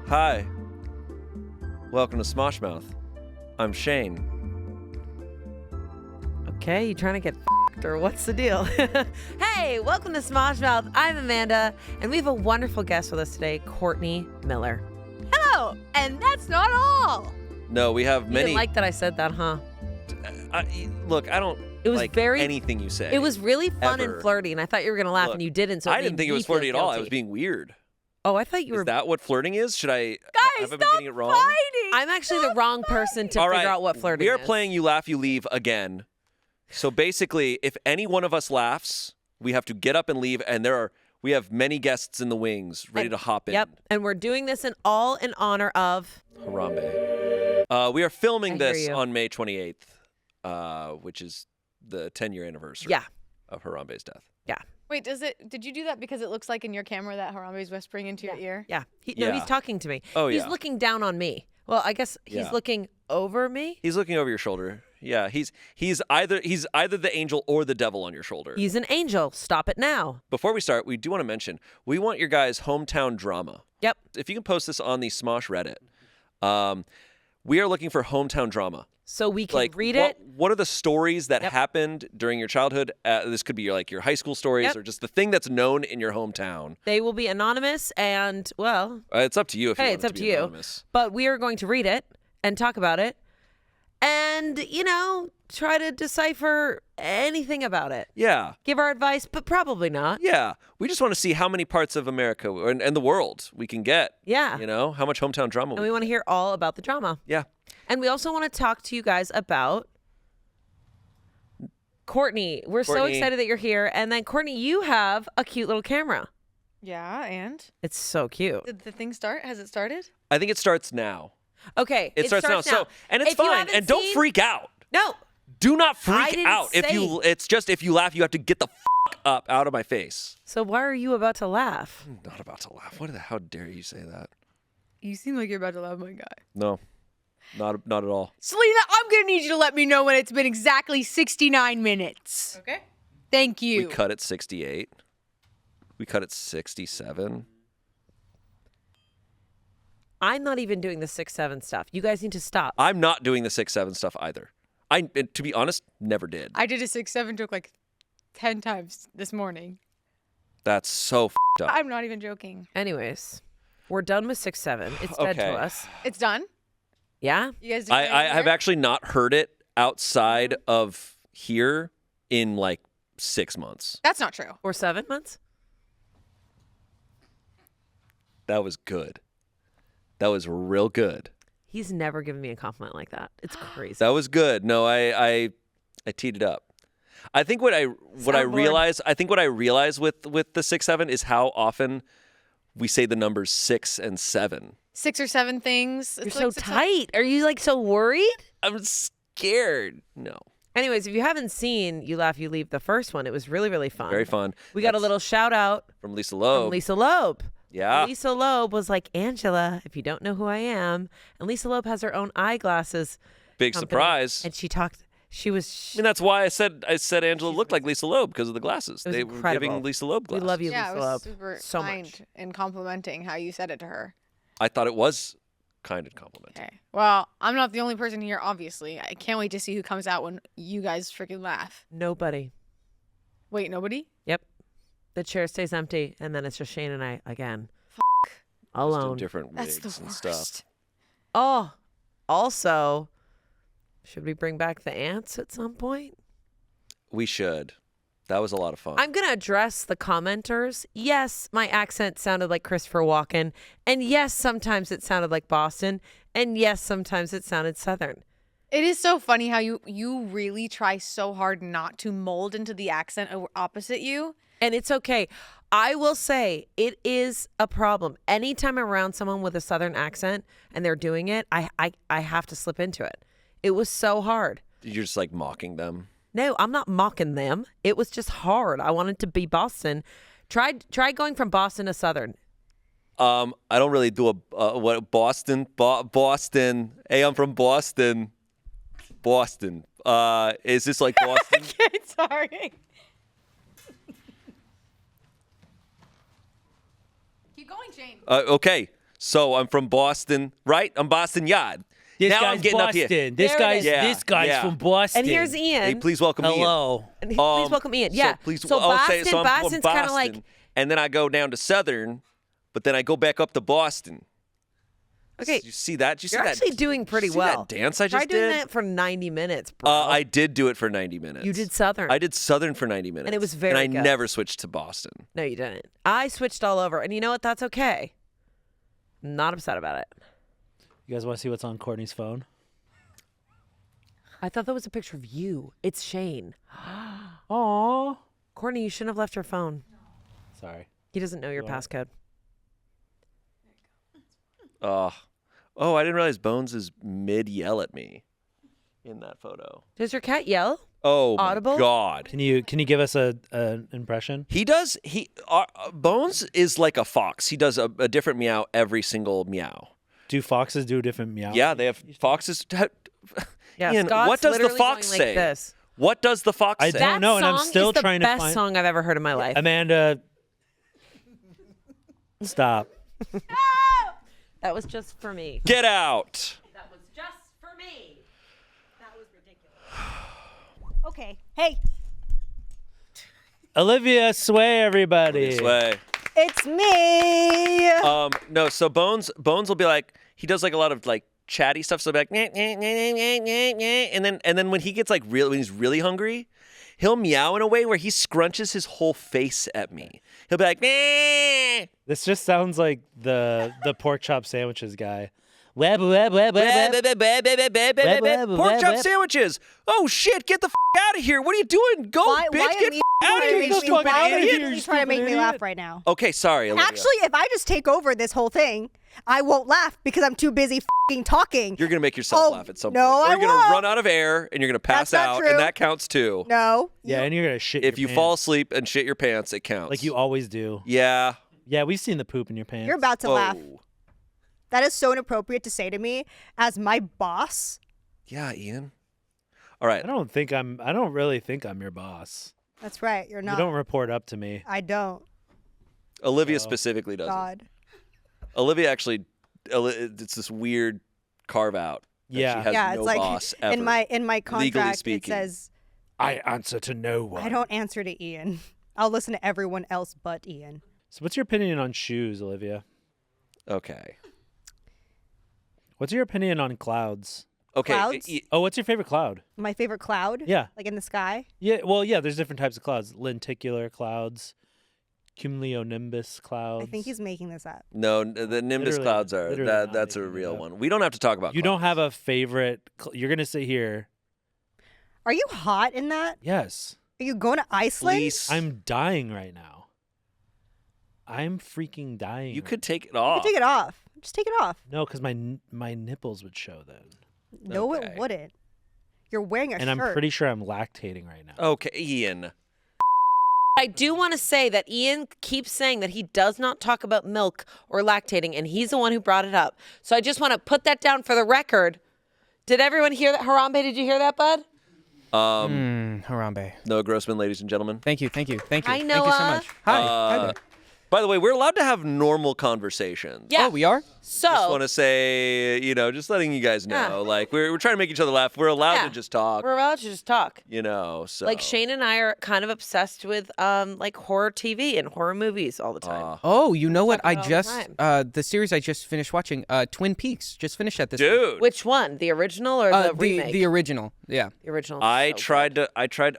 Hi. Welcome to Smosh Mouth. I'm Shayne. Okay, you trying to get f***ed or what's the deal? Hey, welcome to Smosh Mouth. I'm Amanda, and we have a wonderful guest with us today, Courtney Miller. Hello, and that's not all. No, we have You many. didn't like that I said that, huh? Look, I don't It was like very anything you say. It was really fun ever. and flirty, and I thought you were going to laugh, Look, and you didn't, so it I didn't made think it me was flirty feel at all. I guilty. was being weird. Oh, I thought you were... Is that what flirting is? Should I... Guys, have I been stop getting it wrong? fighting. I'm actually the wrong person to All figure right, out what flirting we are is. playing You Laugh, You Leave again. So basically, if any one of us laughs, we have to get up and leave, and we have many guests in the wings ready to hop in. Yep, and we're doing this in honor of... Harambe. We are filming I hear this you. on May 28th, which is the 10-year anniversary of Harambe's death. Yeah. Wait, did you do that because it looks like in your camera that Harambe's whispering into your ear? Yeah. No, Yeah. he's talking to me. Oh, He's yeah. looking down on me. Well, I guess he's Yeah. looking over me. He's looking over your shoulder. Yeah, he's either the angel or the devil on your shoulder. He's an angel. Stop it now. Before we start, we do want to mention we want your guys' hometown drama. Yep. If you can post this on the Smosh Reddit, we are looking for hometown drama. So we can read what, it. What are the stories that Yep. happened during your childhood? This could be your high school stories Yep. or just the thing that's known in your hometown. They will be anonymous and, well, It's up to you if you hey, want it's it up to to be you. anonymous. But we are going to read it and talk about it and, try to decipher anything about it. Yeah. Give our advice, but probably not. Yeah. We just want to see how many parts of America and the world we can get. Yeah. How much hometown drama And we want to hear all about the drama. Yeah. And we also want to talk to you guys about Courtney. We're so Courtney. excited that you're here. And then, Courtney, you have a cute little camera. Yeah, and? It's so cute. Did the thing start? Has it started? I think it starts now. Okay. It starts now. So, and it's If you fine. haven't And don't seen- freak out. No. Do not I freak didn't out. say- It's just if you laugh, you have to get the up out of my face. So why are you about to laugh? I'm not about to laugh. How dare you say that? You seem like you're about to laugh, my guy. No, not at all. Selina, I'm going to need you to let me know when it's been exactly 69 minutes. Okay. Thank you. We cut at 68. We cut at 67. I'm not even doing the 6-7 stuff. You guys need to stop. I'm not doing the 6-7 stuff either. To be honest, never did. I did a 6-7 joke like 10 times this morning. That's so f***ed up. I'm not even joking. Anyways, we're done with 6-7. It's dead to Okay. us. It's done? Yeah? You guys did I have actually not heard it outside of here in like 6 months. That's not true. Or 7 months? That was good. That was real good. He's never given me a compliment like that. It's crazy. That was good. No, I teed it up. I think what I Soundboard. realize with the 6-7 is how often we say the numbers 6 and 7. 6 or 7 things. You're It's so like 6 tight. Are you like so worried? I'm scared. No. Anyways, if you haven't seen You Laugh, You Leave, the first one, it was really, really fun. Very fun. We got a That's little shout out from Lisa Loeb. from Lisa Loeb. Yeah. Lisa Loeb was like, Angela, if you don't know who I am. And Lisa Loeb has her own eyeglasses Big company. surprise. And she talked, she was, I mean, that's why I said Angela looked like Lisa Loeb because of the glasses. It was They incredible. were giving Lisa Loeb we glasses. love you, Yeah, Lisa it was Loeb, super so kind much. and complimenting how you said it to her. I thought it was kind and complimentary. Okay. Well, I'm not the only person here, obviously. I can't wait to see who comes out when you guys freaking laugh. Nobody. Wait, nobody? Yep. The chair stays empty, and then it's just Shane and I again. Just in Alone. different That's wigs the and worst. stuff. Oh, also, should we bring back the ants at some point? We should. That was a lot of fun. I'm going to address the commenters. Yes, my accent sounded like Christopher Walken. And yes, sometimes it sounded like Boston. And yes, sometimes it sounded Southern. It is so funny how you really try so hard not to mold into the accent opposite you. And it's okay. I will say it is a problem. Anytime I'm around someone with a Southern accent and they're doing it, I have to slip into it. It was so hard. You're just like mocking them. No, I'm not mocking them. It was just hard. I wanted to be Boston. Try going from Boston to Southern. I don't really do what Boston. Hey, I'm from Boston. Boston. Is this like Boston? Okay, sorry. Keep going, Shane. Okay. So I'm from Boston, right? I'm Boston Yard. This now guy's I'm getting Boston. up here. This There it is. this guy's Yeah. from Boston. And here's Ian. Hey, please welcome Ian. Hello. And please welcome Ian. Yeah. So please, so Boston, so I'm from Boston's kind of like. Boston, and then I go down to Southern, but then I go back up to Boston. Okay. Did you see that? Did you see You're that? actually doing pretty Did you see well. that dance I Try just doing did? that for 90 minutes, bro. I did do it for 90 minutes. You did Southern. I did Southern for 90 minutes. And it was very And I good. never switched to Boston. No, you didn't. I switched all over. And you know what? That's okay. I'm not upset about it. You guys want to see what's on Courtney's phone? I thought that was a picture of you. It's Shayne. Aw. Courtney, you shouldn't have left your phone. Sorry. He doesn't know your passcode. Oh, I didn't realize Bones is mid-yell at me in that photo. Does your cat yell? Oh, Audible? my God. Can you give us an impression? He does. Bones is like a fox. He does a different meow every single meow. Do foxes do a different meow? Yeah, they have foxes. Yeah, Ian, Scott's what does the literally fox going like say? this. What does the fox I say? don't know, and I'm That still song is trying the to best find. song I've ever heard in my life. Amanda, stop. That was just for me. Get out. That was just for me. That was ridiculous. Okay. Hey, Olivia, sway everybody. This way. it's me. No, so Bones will be like, he does like a lot of like chatty stuff. So he'll be like, and then when he gets like when he's really hungry, he'll meow in a way where he scrunches his whole face at me. He'll be like, "Meh." This just sounds like the pork chop sandwiches guy. Web, web, web, web, web. Pork chop sandwiches. Oh shit! Get the out of here! What are you doing? Go, Why bitch! are Get you out of here, you stupid idiot! trying to make me laugh right now? Okay, sorry, Olivia. Actually, if I just take over this whole thing, I won't laugh because I'm too busy talking. You're gonna make yourself Oh, laugh at some no, point. Or I you're gonna won't. run out of air and you're gonna pass That's not out, true. and that counts too. No. Yeah, and you're gonna shit. If your you fall pants, asleep and shit your pants, it counts. like you always do. Yeah. Yeah, we've seen the poop in your pants. You're about to laugh. Whoa. That is so inappropriate to say to me as my boss. Yeah, Ian. All right. I don't really think I'm your boss. That's right. You're not. You don't report up to me. I don't. Olivia specifically doesn't. God. Olivia actually, it's this weird carve out. Yeah. She has Yeah, no it's like boss ever. in my legally contract it speaking. says I answer to no one. I don't answer to Ian. I'll listen to everyone else but Ian. So what's your opinion on shoes, Olivia? Okay. What's your opinion on clouds? Okay. Clouds? Oh, what's your favorite cloud? My favorite cloud? Yeah. Like in the sky? Yeah, well, yeah, there's different types of clouds. Lenticular clouds, cumulonimbus clouds. I think he's making this up. No, the Nimbus Literally- clouds are literally not that's a making it real up. one. We don't have to talk about. You don't clouds. have a favorite. You're gonna sit here. Are you hot in that? Yes, Are you going to Iceland? Fleece. I'm dying right now. I'm freaking dying. You right could take it You off. take it off. Just take it off. now. No, because my nipples would show then, No, Okay. it wouldn't. You're wearing a and shirt. I'm pretty sure I'm lactating right now. Okay, Ian. I do want to say that Ian keeps saying that he does not talk about milk or lactating, and he's the one who brought it up. So I just want to put that down for the record. Did everyone hear that? Harambe, did you hear that, bud? Harambe. Noah Grossman, ladies and gentlemen. Thank you. Hi, Thank you so Noah. much. Hi. Hi there. By the way, we're allowed to have normal conversations. Yeah. Oh, we are? Just So want to say, just letting you guys know, Yeah. like we're trying to make each other laugh. We're allowed Yeah. to just talk, we're allowed to just talk. So Like Shayne and I are kind of obsessed with like horror TV and horror movies all the time. Oh, you know what? Talk I about it all the just the series I just finished watching, Twin Peaks. Just finished that this week. dude. Which one? The original or the remake? the original. Yeah. The original. I tried.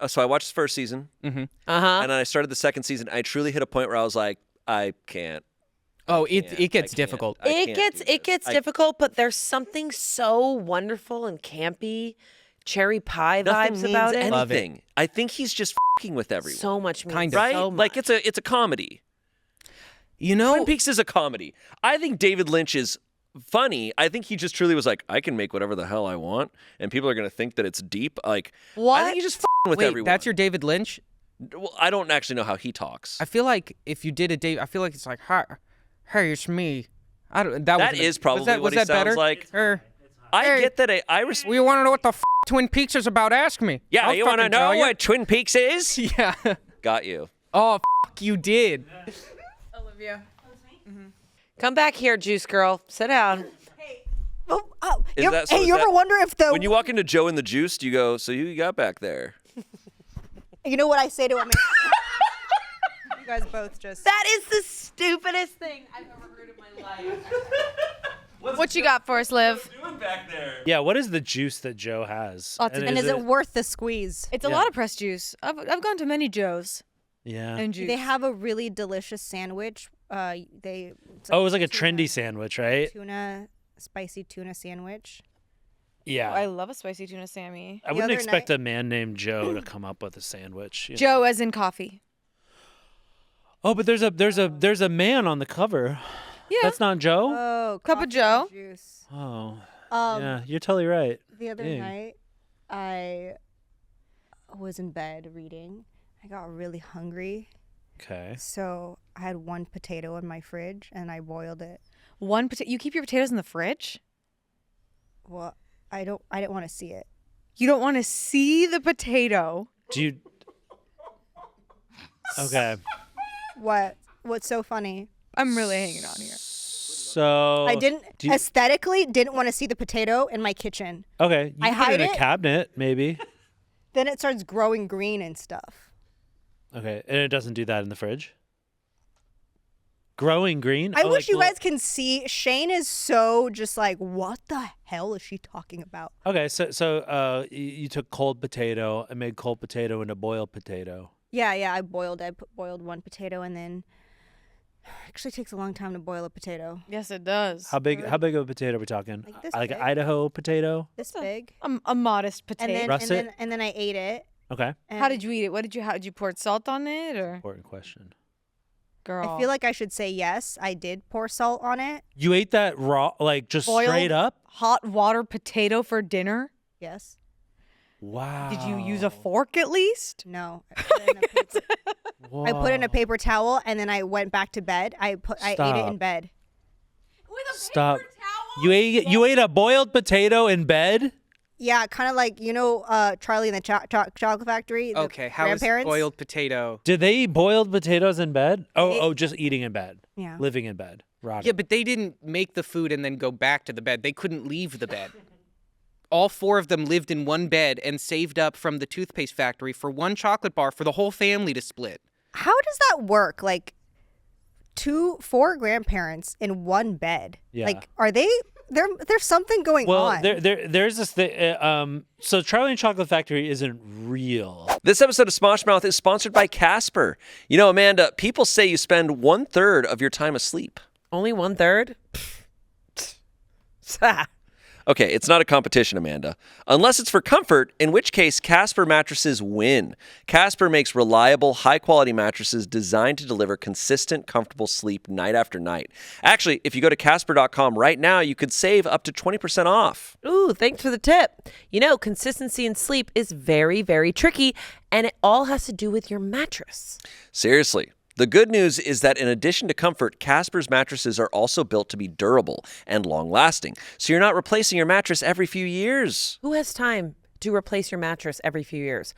So I watched the first season, Uh-huh. and then I started the second season. I truly hit a point where I was like, I can't. Oh, it I gets can't. difficult. I It can't gets do it this. gets difficult, but there's something so wonderful and campy, cherry pie Nothing vibes means about it. Love it. anything. I think he's just fucking with everyone. So much means Kind of. right? so Like much. it's a comedy. You know, Twin Peaks is a comedy. I think David Lynch is funny. I think he just truly was like, I can make whatever the hell I want, and people are gonna think that it's deep. Like, I What? think he's just fucking with wait, everyone. that's your David Lynch? Well, I don't actually know how he talks. I feel like if you did a Dave, I feel like it's like, hi, hey, it's me. I don't. That is probably what was he that sounds better? like. I I get that. I We want to know what the Twin Peaks is about? Ask me. Yeah, I'll you want to fucking tell know ya. what Twin Peaks is? Yeah. Got you. Oh, you did. Come back here, juice girl. Sit down. Is You, that- so hey, is you that- ever wonder if the When you walk into Joe and the Juice, do you go, so you got back there? you know what I say to him? You guys both just. That is the stupidest thing I've ever heard in my life. What you got for us, Liv? Doing back there? Yeah, what is the juice that Joe has? Lots of And is it worth the squeeze? It's a lot of pressed juice. I've gone to many Joes Yeah. and juice. They have a really delicious sandwich. It's Oh, it was like a trendy sandwich, right? spicy tuna sandwich. Yeah. I love a spicy tuna Sammy. I wouldn't other expect a man named Joe to come up with a sandwich. you know? Joe, as in coffee. Oh, but there's a man on the cover. Yeah. That's not Joe. Oh, Cup of coffee Joe. and juice. Oh. Um, Yeah, you're totally right. The other Dang. night, I was in bed reading. I got really hungry, Okay. so I had one potato in my fridge and I boiled it. One potato. You keep your potatoes in the fridge? Well, I didn't want to see it. You don't want to see the potato. Do you? Okay. What's so funny? I'm really hanging on here. So I didn't do you- aesthetically didn't want to see the potato in my kitchen. Okay. You I can put hide it in a it. cabinet, maybe. Then it starts growing green and stuff. Okay, and it doesn't do that in the fridge. Growing green. I Oh, wish like you little- guys can see. Shayne is so just like, what the hell is she talking about? Okay, so you took cold potato and made cold potato into boiled potato. Yeah, I boiled. Boiled one potato and then. Actually takes a long time to boil a potato. Yes, it does. How big of a potato are we talking? Like this Like big. an Idaho potato? This big. A modest potato. And then Russet? and then I ate it. Okay. How did you eat it? How did you pour salt on it or? Important question. Girl. I feel like I should say yes. I did pour salt on it. You ate that raw, like just Boiled straight up? hot water potato for dinner? Yes. Wow. Did you use a fork at least? No. I put it in a paper towel and then I went back to bed. I ate it in Stop. bed. Stop. You ate a boiled potato in bed? Yeah, kind of like Charlie in the Chocolate Factory. The Okay, how is grandparents. boiled potato? Did they eat boiled potatoes in bed? Oh, just eating in bed. Yeah. Living in bed. Rotting. Yeah, but they didn't make the food and then go back to the bed. They couldn't leave the bed. All four of them lived in one bed and saved up from the toothpaste factory for one chocolate bar for the whole family to split. How does that work? Like, 4 grandparents in one bed. Yeah. Like, are they? There's something going Well, on. there's this thing. So Charlie and Chocolate Factory isn't real. This episode of Smosh Mouth is sponsored by Casper. You know, Amanda, people say you spend 1/3 of your time asleep. Only 1/3? Okay, it's not a competition, Amanda. Unless it's for comfort, in which case Casper mattresses win. Casper makes reliable, high-quality mattresses designed to deliver consistent, comfortable sleep night after night. Actually, if you go to Casper.com right now, you could save up to 20% off. Ooh, thanks for the tip. You know, consistency in sleep is very, very tricky, and it all has to do with your mattress. Seriously. The good news is that in addition to comfort, Casper's mattresses are also built to be durable and long-lasting, so you're not replacing your mattress every few years. Who has time to replace your mattress every few years?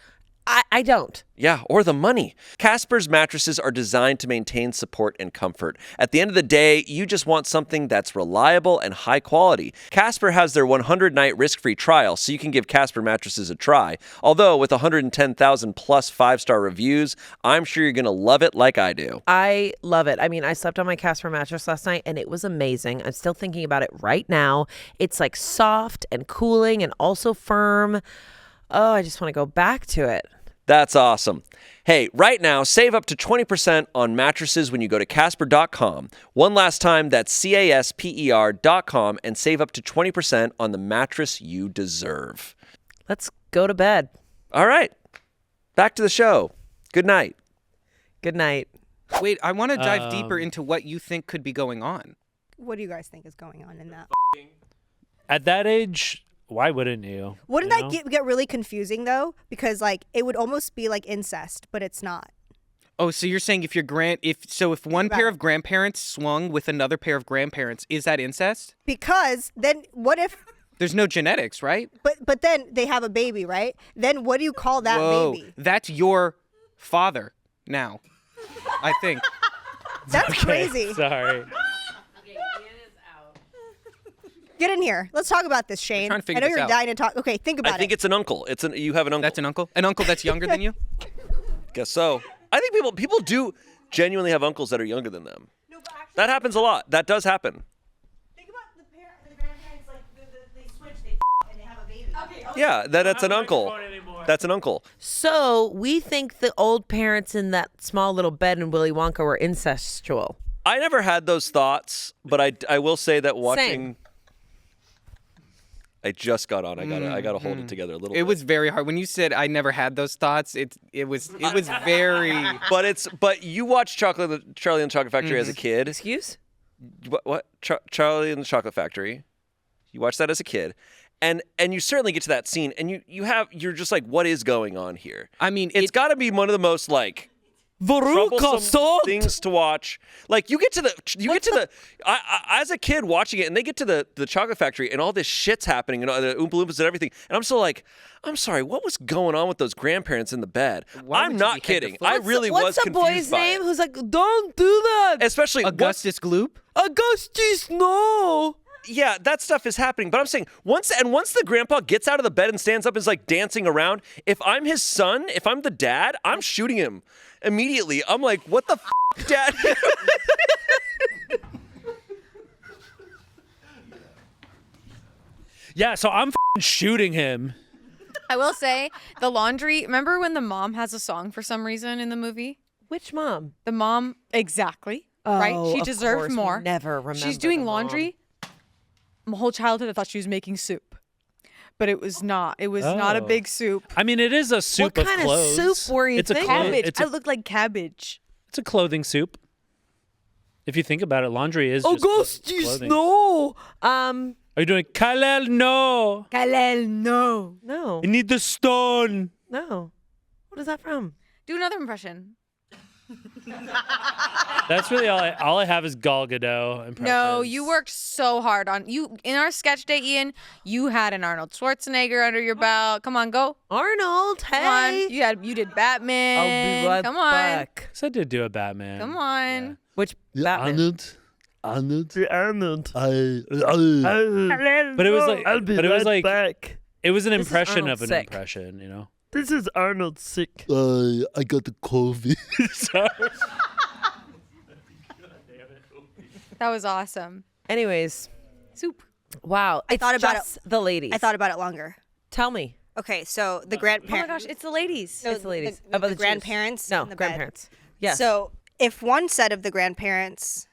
I don't. Yeah, or the money. Casper's mattresses are designed to maintain support and comfort. At the end of the day, you just want something that's reliable and high quality. Casper has their 100-night risk-free trial, so you can give Casper mattresses a try. Although, with 110,000 plus 5-star reviews, I'm sure you're going to love it like I do. I love it. I mean, I slept on my Casper mattress last night, and it was amazing. I'm still thinking about it right now. It's like soft and cooling and also firm. Oh, I just want to go back to it. That's awesome. Hey, right now, save up to 20% on mattresses when you go to Casper.com. One last time, that's CASPER.com, and save up to 20% on the mattress you deserve. Let's go to bed. All right, back to the show. Good night. Good night. Wait, I want to dive deeper into what you think could be going on. What do you guys think is going on in that? At that age, why wouldn't you? Wouldn't you that know? get really confusing though? Because like it would almost be like incest, but it's not. Oh, so you're saying if one pair of grandparents swung with another pair of grandparents, is that incest? Because then what if? There's no genetics, right? But then they have a baby, right? Then what do you call that Whoa, baby? that's your father now, I think. That's crazy. Sorry. Get in here. Let's talk about this, Shayne. trying to figure I know this you're out. dying to talk. Okay, think about I think it's an uncle. You have an uncle. That's an uncle? An uncle that's younger than you? Guess so. I think people do genuinely have uncles that are younger than them. No, but actually, That happens a lot. That does happen. think about the grandparents, like, they switch, they and they have a baby. Okay. Yeah, that's an uncle. That's an uncle. So we think the old parents in that small little bed in Willy Wonka were incestual. I never had those thoughts, but I will say that watching. Same. I just got on. I gotta hold it together a little. It bit. was very hard. When you said I never had those thoughts, it was very. But you watched Charlie and the Chocolate Factory as a kid. Excuse? What? Charlie and the Chocolate Factory. You watched that as a kid, and you certainly get to that scene, and you're just like, what is going on here? I mean, It's got to be one of the most like troublesome things to watch. Like you get to the as a kid watching it, and they get to the Chocolate Factory, and all this shit's happening, and all the Oompa Loompas and everything, and I'm still like, I'm sorry, what was going on with those grandparents in the bed? Why I'm would you not be kidding. head to foot? I really was What's the confused boy's by name it. who's like, don't do that? Especially Augustus Gloop. Augustus, no. Yeah, that stuff is happening. But I'm saying once the grandpa gets out of the bed and stands up and is like dancing around, if I'm his son, if I'm the dad, I'm shooting him immediately. I'm like, what the dad? Yeah, so I'm shooting him. I will say the laundry. Remember when the mom has a song for some reason in the movie? Which mom? The mom, exactly. Right? Oh, She of deserved course, we more. never remember She's doing the mom. laundry. My whole childhood, I thought she was making soup, but it was not. It was not a Oh. big soup. I mean, it is a soup What kind of clothes. soup were you it's thinking? A clo- Cabbage. it's, I a, look like cabbage. it's a clothing soup. If you think about it, laundry is just Augustus, clothing. no. Are you doing Kalel? No. Kalel, no. No. I need the stone. No. What is that from? Do another impression. That's really all I have is Gal Gadot impressions. No, you worked so hard on you in our sketch day, Ian. You had an Arnold Schwarzenegger under your belt. Come on, go. Arnold, Come on. hey. You did Batman. I'll be right Come on. back. So I did do a Batman. Come on. Which Batman? Arnold. But it was like, I'll be but it was right like, back. it was an This is impression Arnold of an sick. impression, you know. This is Arnold sick. I got the COVID. That was awesome. Anyways, Soup. wow. It's thought about just the ladies. I thought about it longer. Tell me. Okay, so the Oh my grandparents. gosh, it's the ladies. It's the ladies. The, About the Jews. grandparents. No, in the bed. grandparents. Yes. So if one set of the grandparents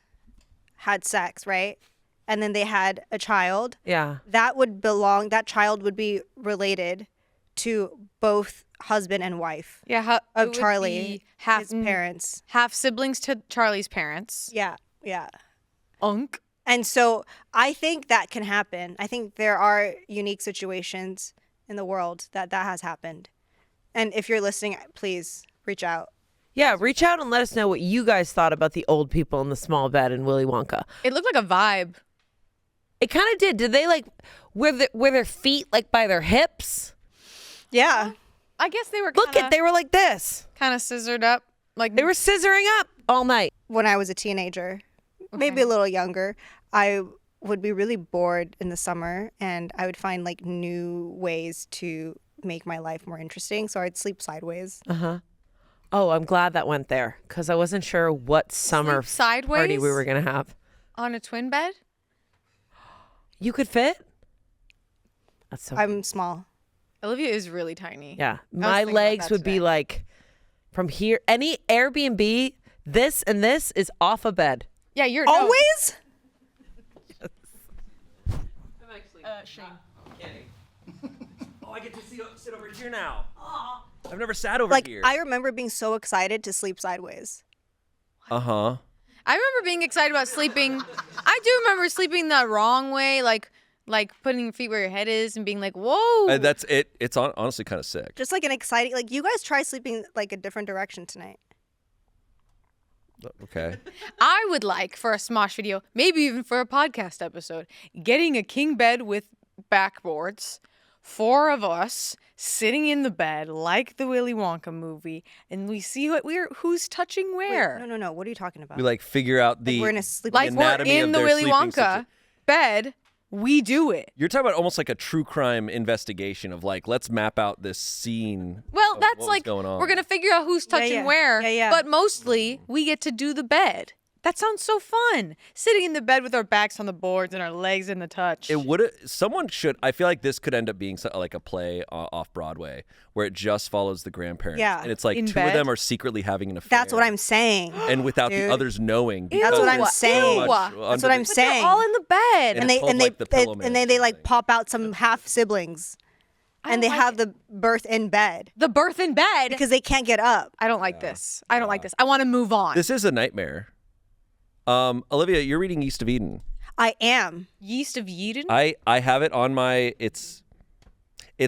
had sex, right, and then they had a child, yeah. that child would be related to both husband and wife Yeah, it of would Charlie, be half his parents. half siblings to Charlie's parents. Yeah, yeah. Unk. And so I think that can happen. I think there are unique situations in the world that has happened. And if you're listening, please reach out. Yeah, reach out and let us know what you guys thought about the old people in the small bed in Willy Wonka. It looked like a vibe. It kind of did. Did they like were their feet like by their hips? Yeah. I guess they were Look at they were like this. kind of scissored up. Like They were scissoring up all night. When I was a teenager, maybe a little younger, I would be really bored in the summer and I would find like new ways to make my life more interesting. So I'd sleep sideways. Oh, I'm glad that went there because I wasn't sure what summer Sleep sideways party we were gonna have. on a twin bed. You could fit. That's so. I'm small. Olivia is really tiny. Yeah, was my thinking about legs that would be today. like from here. Any Airbnb, this and this is off a bed. Yeah, you're Always? Oh, I get to sit over here now. I've never sat over Like, here. I remember being so excited to sleep sideways. Uh-huh. I remember being excited about sleeping. I do remember sleeping the wrong way, like putting your feet where your head is and being like, whoa. That's it. It's honestly kind of sick. Just like an exciting, like you guys try sleeping like a different direction tonight. Okay. I would like for a Smosh video, maybe even for a podcast episode, getting a king bed with backboards, 4 of us sitting in the bed like the Willy Wonka movie, and we see who's touching where. Wait, no. What are you talking about? We like figure out the we're in a sleep- Like we're anatomy in of the their Willy sleeping Wonka bed we do it. You're talking about almost like a true crime investigation of like, let's map out this scene. Well, of that's what was like going on. we're gonna figure out who's touching yeah. where. Yeah. But mostly we get to do the bed. That sounds so fun. Sitting in the bed with our backs on the boards and our legs in the touch. It would. Someone should. I feel like this could end up being like a play off Broadway where it just follows the grandparents. Yeah. And it's like In two bed? of them are secretly having an affair. That's what I'm saying. And without dude. the others knowing. That's what I'm because saying. so much That's under what I'm the- But saying. they're all in the bed. And it's called, like, the Pillow Man and or they like something. pop out some half siblings, and they like have the birth in bed the birth in bed. because they can't get up. I don't like this. I don't like this. I want to move on. This is a nightmare. Olivia, you're reading East of Eden. I am. Yeast of Eden. I have it on my. It's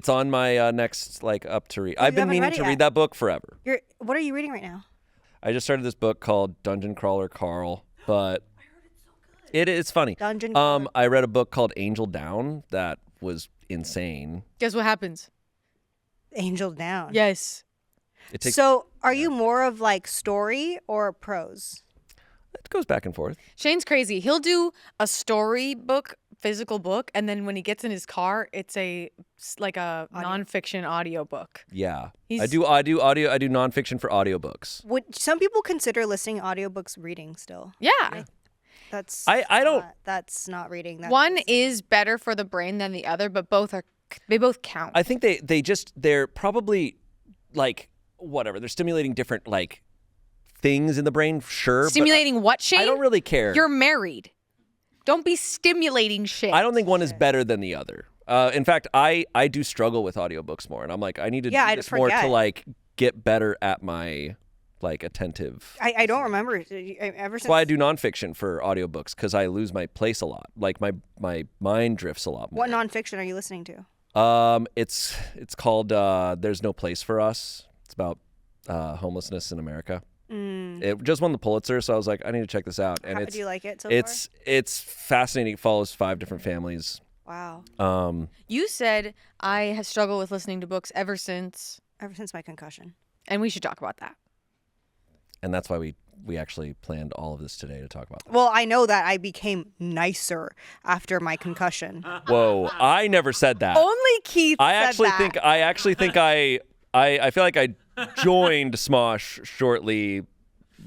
on my next like up to read. I've been haven't meaning read it to yet. read that book forever. What are you reading right now? I just started this book called Dungeon Crawler Carl, but it's funny. Dungeon Crawler. I read a book called Angel Down that was insane. Guess what happens? Angel Down. Yes. It takes So, are you more of like story or prose? it goes back and forth. Shayne's crazy. He'll do a story book, physical book, and then when he gets in his car, it's like a nonfiction audio book. Yeah. I He's- do audio. I do nonfiction for audiobooks. Would some people consider listening to audiobooks reading still? Yeah. That's I don't- That's not reading. That's One is better for the brain than the other, but both count. I think they're probably like whatever. They're stimulating different like things in the brain, sure. but Stimulating what, Shayne? I don't really care. You're married. Don't be stimulating shit. I don't think one is better than the other. In fact, I do struggle with audiobooks more, and I'm like, I need to Yeah, do I this more to forget. like get better at my like attentive. I don't remember ever since. That's why I do nonfiction for audiobooks because I lose my place a lot. Like my mind drifts a lot more. What nonfiction are you listening to? It's called "There's No Place for Us." It's about homelessness in America. It just won the Pulitzer, so I was like, I need to check this out. And Do you like it so it's fascinating. It follows 5 different families. far? Wow. You said I have struggled with listening to books ever since, Ever since my concussion. and we should talk about that. And that's why we actually planned all of this today to talk about that. Well, I know that I became nicer after my concussion. Whoa, I never said that. Only Keith I said actually that. think I feel like I joined Smosh shortly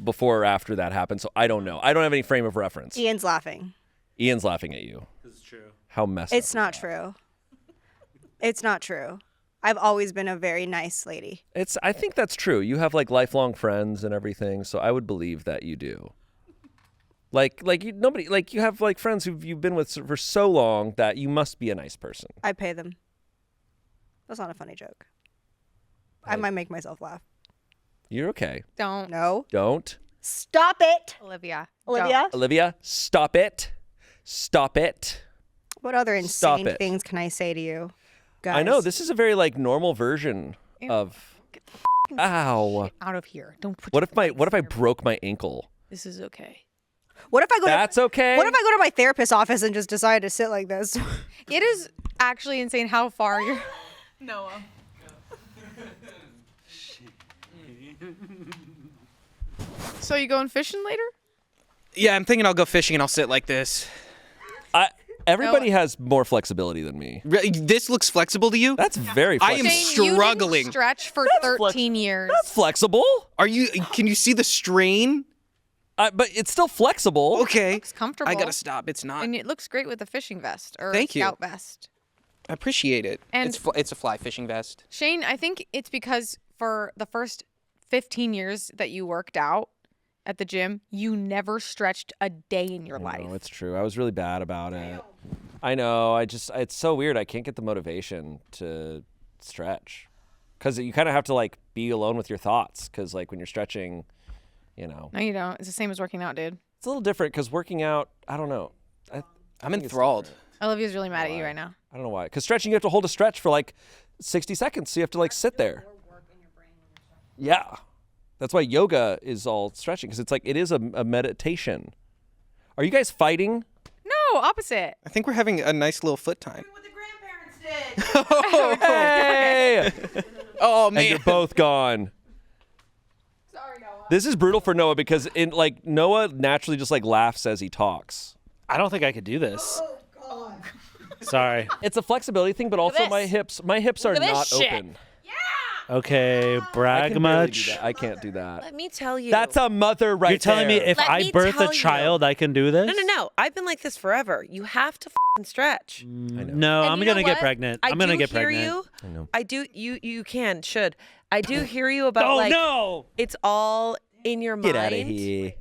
before or after that happened, so I don't know. I don't have any frame of reference. Ian's laughing. Ian's laughing at you. This is true. How messed It's up. not true. It's not true. I've always been a very nice lady. I think that's true. You have like lifelong friends and everything, so I would believe that you do. You have like friends who you've been with for so long that you must be a nice person. I pay them. That's not a funny joke. I might make myself laugh. You're okay. Don't, No. Don't. Stop it. Olivia. Olivia? Olivia, stop it. Stop it. What other Stop insane it. things can I say to you, guys? I know this is a very like normal version of ow. Out of here. Don't put What your if I legs in your- broke my ankle? This is okay. What if I go That's okay. What if I go to my therapist's office and just decide to sit like this? It is actually insane how far you're. Noah. So you going fishing later? Yeah, I'm thinking I'll go fishing and I'll sit like this. Everybody has more flexibility than me. This looks flexible to you? That's very I am flexible. Shayne, you struggling. didn't stretch for That's 13 years. That's flexible. Are you? Can you see the strain? But it's still flexible. Okay. Looks comfortable. I gotta stop. It's not. And it looks great with a fishing vest or Thank a you. scout vest. I appreciate it. And- It's a fly fishing vest. Shayne, I think it's because for the first 15 years that you worked out at the gym, you never stretched a day in your life. No, it's true. I was really bad about it. I know. It's so weird. I can't get the motivation to stretch because you kind of have to like be alone with your thoughts. Because like when you're stretching, you know, No, you don't. It's the same as working out, dude. it's a little different. Because working out, I don't know. I'm think it's enthralled. Olivia's really mad at you right now. I don't know why. Because stretching, you have to hold a stretch for like 60 seconds. So you have to like sit there. Yeah. That's why yoga is all stretching. Because it's like, it is a meditation. Are you guys fighting? No, opposite. I think we're having a nice little foot time. What the grandparents did. Hey! Oh And you're both gone. Sorry, Noah. This is brutal for Noah because Noah naturally just like laughs as he talks. I don't think I could do this. Sorry. It's a flexibility thing, but also this. my hips are Look at not this shit. open. Okay, I brag can barely do much. that. I can't do that. Let me tell you. That's a mother right You're telling me there. if Let I me birth tell a you. child, I can do this? No. I've been like this forever. You have to stretch. I know. No, And I'm you know gonna get what? pregnant. I I'm gonna do get hear pregnant. you. I know. I do. Should. I do hear you about Oh like no! it's all in your mind. Get out of here.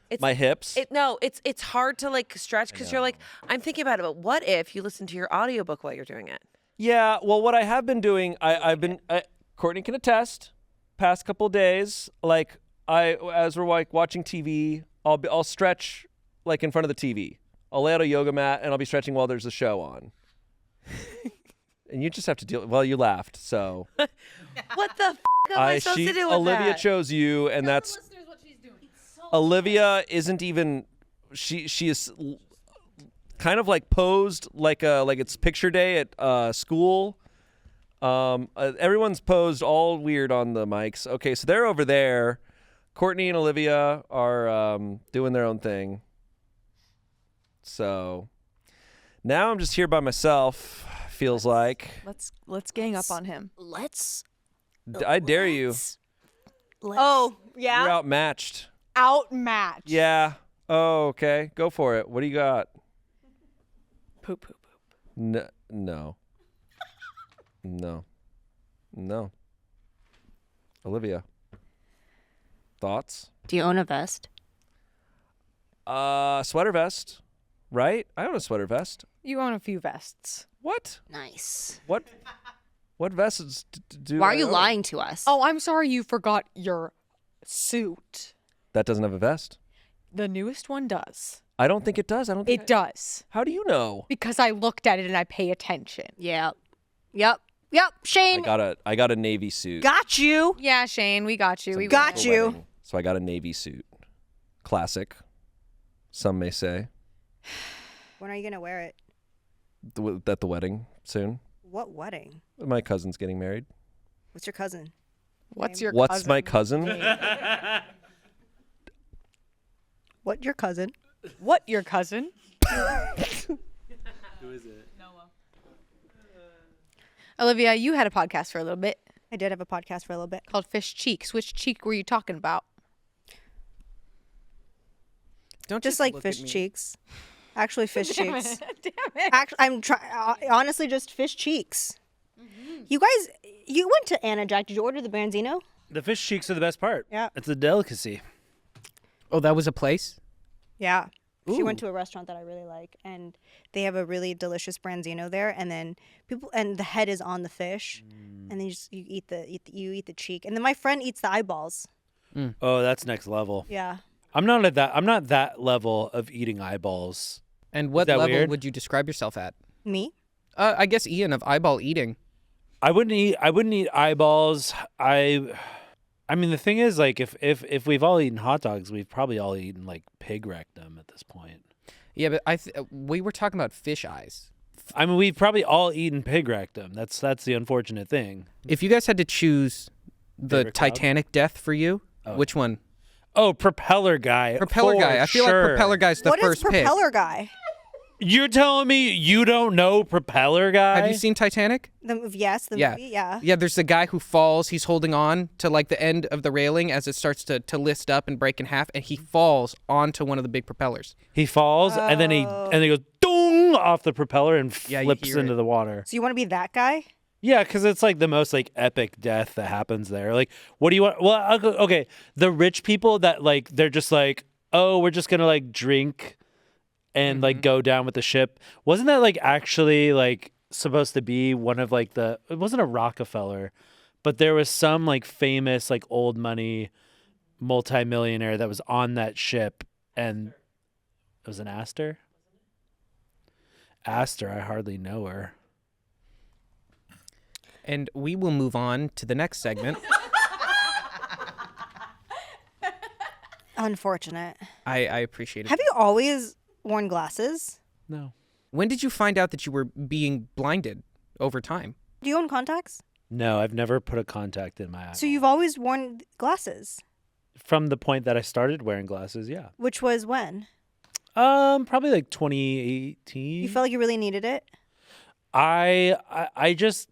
It's, My hips. It's hard to like stretch because you're like, I'm thinking about it, but what if you listen to your audiobook while you're doing it? Yeah, well, what I have been doing, Courtney can attest. Past couple days, like as we're like watching TV, I'll stretch like in front of the TV. I'll lay out a yoga mat and I'll be stretching while there's a show on. And you just have to deal. Well, you laughed, so What the am I supposed to do with Olivia that? chose you, and that's Olivia isn't even. She is kind of like posed like it's picture day at school. Everyone's posed all weird on the mics. Okay, so they're over there. Courtney and Olivia are doing their own thing. So now I'm just here by myself. Feels like. Let's gang up on him. I dare you. Oh, You're yeah. outmatched. Outmatched. Yeah. Oh, okay. Go for it. What do you got? Poop. No. No. Olivia. Thoughts? Do you own a vest? Sweater vest. Right? I own a sweater vest. You own a few vests. What? Nice. What vests do Why are I you own? lying to us? Oh, I'm sorry you forgot your suit. That doesn't have a vest. The newest one does. I don't think it does. I don't think It does. How do you know? Because I looked at it and I pay attention. Yeah. Yep. Shayne. I got a navy suit. Got you. Yeah, Shayne, we got you. We got For you. wedding. So I got a navy suit. Classic. Some may say. When are you gonna wear it? At the wedding soon. What wedding? My cousin's getting married. What's your cousin? What's your What's cousin? my cousin? What your cousin? What, your cousin? Who is it? Olivia, you had a podcast for a little bit I did have a podcast for a little bit. called Fish Cheeks. Which cheek were you talking about? Don't Just like look at fish me. cheeks. Actually, fish cheeks. Damn it. Actually, I'm trying. Honestly, just fish cheeks. You guys, you went to Anna Jack. Did you order the Branzino? The fish cheeks are the best part. Yeah. It's a delicacy. Oh, that was a place? Yeah. She went Ooh. to a restaurant that I really like, and they have a really delicious Branzino there. And then the head is on the fish, and then you eat the cheek, and then my friend eats the eyeballs. Oh, that's next level. Yeah. I'm not that level of eating eyeballs. And what that level weird? would you describe yourself at? Me? I guess Ian of eyeball eating. I wouldn't eat eyeballs. I mean, the thing is, like, if we've all eaten hot dogs, we've probably all eaten like pig rectum at this point. Yeah, but we were talking about fish eyes. I mean, we've probably all eaten pig rectum. That's the unfortunate thing. If you guys had to choose the Favorite cloud? Titanic death for you, which one? Oh, propeller guy. Propeller for guy. I feel sure. like propeller guy's the What is first pick. propeller guy? You're telling me you don't know propeller guy? Have you seen Titanic? The movie, yes. The Yeah. movie, yeah. Yeah, there's the guy who falls. He's holding on to like the end of the railing as it starts to list up and break in half, and he falls onto one of the big propellers. He falls and then he goes dong off the propeller and Yeah, you flips hear into it. the water. So you want to be that guy? Yeah, because it's like the most like epic death that happens there. Like, what do you want? Well, okay, the rich people that like they're just like, oh, we're just gonna like drink and like go down with the ship. Wasn't that like actually like supposed to be one of like it wasn't a Rockefeller, but there was some like famous like old money multimillionaire that was on that ship, and it was an Astor. Astor, I hardly know her. And we will move on to the next segment. Unfortunate. I appreciate it. Have you always worn glasses? No. When did you find out that you were being blinded over time? Do you own contacts? No, I've never put a contact in my eye. So you've always worn glasses. From the point that I started wearing glasses, yeah. Which was when? Probably like 2018. You felt like you really needed it? I just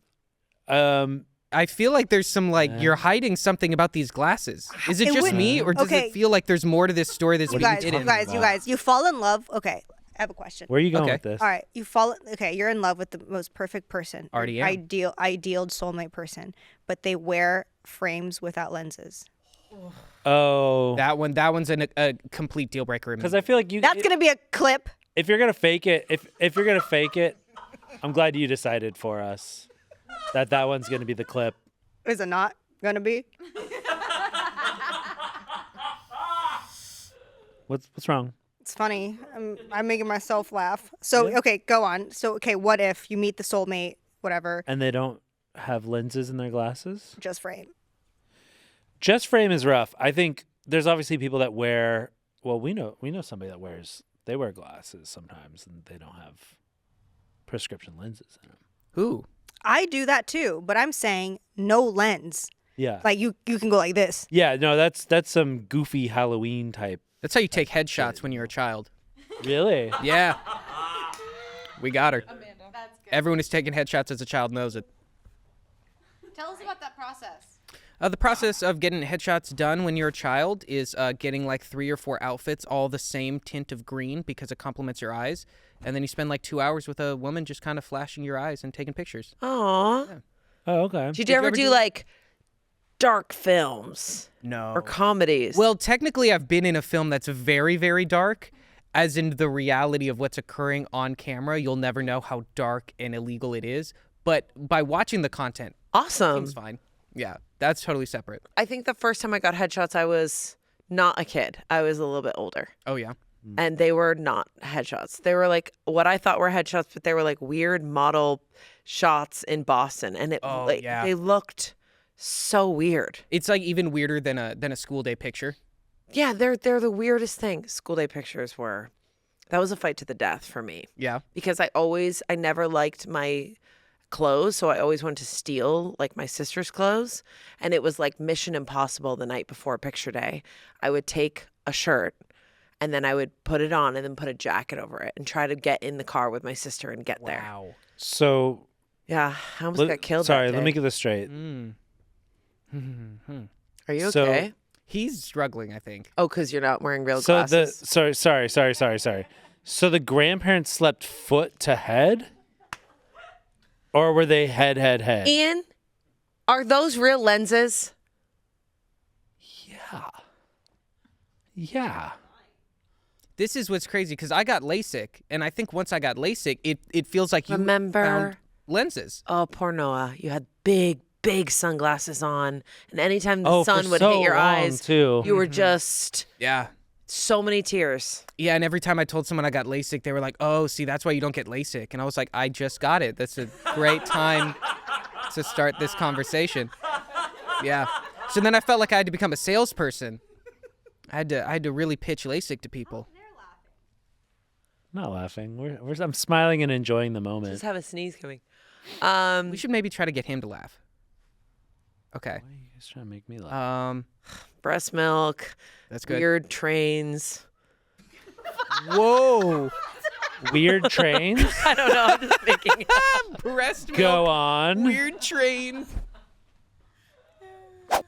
I feel like there's some you're hiding something about these glasses. Is it just me, or does it feel like there's more to this story that's being hidden? You guys, you fall in love. Okay, I have a question. Where are you going with this? All right, you're in love with the most perfect person. Already am. Ideal soulmate person, but they wear frames without lenses. Oh, That one's a complete deal breaker. because I feel like That's gonna be a clip. if you're gonna fake it, if you're gonna fake it, I'm glad you decided for us that one's gonna be the clip. Is it not gonna be? What's wrong? It's funny. I'm making myself laugh. So okay, go on. So okay, what if you meet the soulmate, whatever, And they don't have lenses in their glasses? just frame? Just frame is rough. I think there's obviously people that wear. Well, we know somebody that they wear glasses sometimes, and they don't have prescription lenses in them. Who? I do that too, but I'm saying no lens. Yeah. Like you can go like this. Yeah. No, that's some goofy Halloween type. That's how you take headshots when you're a child. Really? Yeah. We got her. Amanda. That's good. Everyone who's taken headshots as a child knows it. Tell us about that process. The process of getting headshots done when you're a child is getting 3 or 4 outfits, all the same tint of green because it complements your eyes. And then you spend 2 hours with a woman just kind of flashing your eyes and taking pictures. Aw. Yeah. Oh, okay. Did you ever do dark films No. or comedies? Well, technically, I've been in a film that's very, very dark, as in the reality of what's occurring on camera. You'll never know how dark and illegal it is. But by watching the content, awesome. it's fine. Yeah, that's totally separate. I think the first time I got headshots, I was not a kid. I was a little bit older. Oh, yeah. And they were not headshots. They were what I thought were headshots, but they were weird model shots in Boston. And they looked so weird. It's even weirder than a school day picture. Yeah, they're the weirdest thing. School day pictures were. That was a fight to the death for me. Yeah. Because I never liked my clothes, so I always wanted to steal my sister's clothes, and it was Mission Impossible the night before picture day. I would take a shirt and then I would put it on and then put a jacket over it and try to get in the car with my sister and get there. Wow. So. Yeah, I almost got killed. Sorry, that day. let me get this straight. Are you So- okay? He's struggling, I think. Oh, because you're not wearing real So glasses. sorry. So the grandparents slept foot to head, or were they head? Ian, are those real lenses? Yeah. This is what's crazy, because I got LASIK, and I think once I got LASIK, it feels like you Remember? found lenses. Oh, poor Noah. You had big sunglasses on, and anytime the Oh, sun for would so hit your long, eyes, too. you were just Yeah. so many tears. Yeah, and every time I told someone I got LASIK, they were like, oh, see, that's why you don't get LASIK. And I was like, I just got it. That's a great time to start this conversation. Yeah. So then I felt like I had to become a salesperson. I had to really pitch LASIK to people. I'm not laughing. I'm smiling and enjoying the moment. Just have a sneeze coming. We should maybe try to get him to laugh. Okay. Why are you guys trying to make me laugh? Breast milk, That's good. weird trains. Whoa. Weird trains? I don't know. I'm just making it up. Breast milk. Go on. Weird train.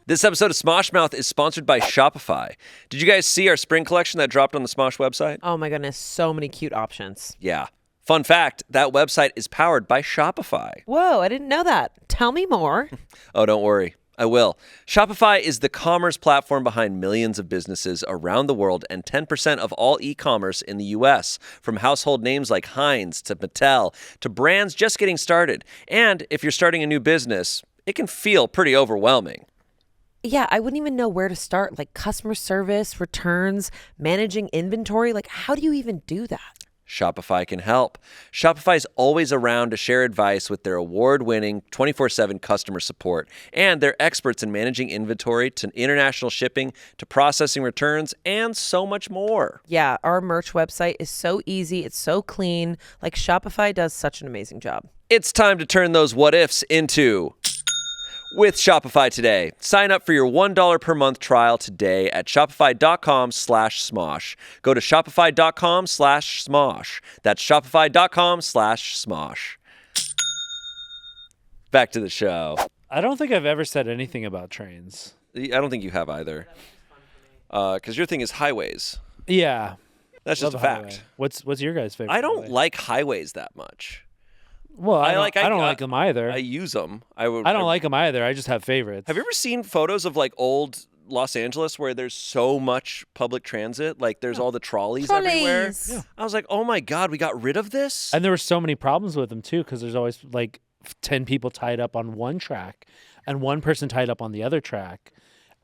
This episode of Smosh Mouth is sponsored by Shopify. Did you guys see our spring collection that dropped on the Smosh website? Oh my goodness, so many cute options. Yeah. Fun fact, that website is powered by Shopify. Whoa, I didn't know that. Tell me more. Oh, don't worry. I will. Shopify is the commerce platform behind millions of businesses around the world and 10% of all e-commerce in the U.S., from household names like Heinz to Mattel to brands just getting started. And if you're starting a new business, it can feel pretty overwhelming. Yeah, I wouldn't even know where to start. Customer service, returns, managing inventory. How do you even do that? Shopify can help. Shopify's always around to share advice with their award-winning 24/7 customer support, and they're experts in managing inventory to international shipping to processing returns and so much more. Yeah, our merch website is so easy. It's so clean. Shopify does such an amazing job. It's time to turn those what ifs into with Shopify today. Sign up for your $1 per month trial today at shopify.com/smosh. Go to shopify.com/smosh. That's shopify.com/smosh. back to the show. I don't think I've ever said anything about trains. I don't think you have either. Because your thing is highways. Yeah. That's just a Love fact. highway. What's your guys' favorite? I don't highway? like highways that much. Well, I don't I like them either. I use them. I don't like them either. I just have favorites. Have you ever seen photos of like old Los Angeles where there's so much public transit? Like there's all the trolleys everywhere. Trolleys. Yeah. I was like, oh my God, we got rid of this? And there were so many problems with them too, because there's always like 10 people tied up on one track and one person tied up on the other track.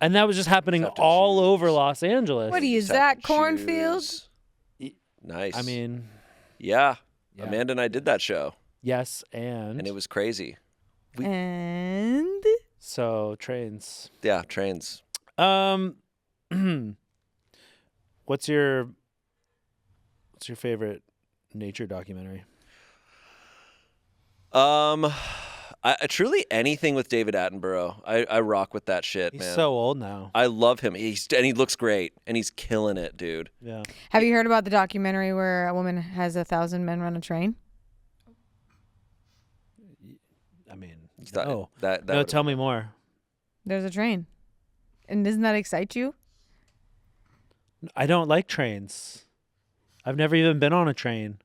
And that was just happening all over Los Angeles. What are you, Zach Cornfield? Nice. I mean, yeah. Amanda and I did that show. Yes, and it was crazy. And so trains. Yeah, trains. What's your favorite nature documentary? Truly anything with David Attenborough. I rock with that shit, man. He's so old now. I love him. And he looks great, and he's killing it, dude. Yeah. have you heard about the documentary where a woman has 1,000 men run a train? I mean, No, no. Tell me more. There's a train. And doesn't that excite you? I don't like trains. I've never even been on a train.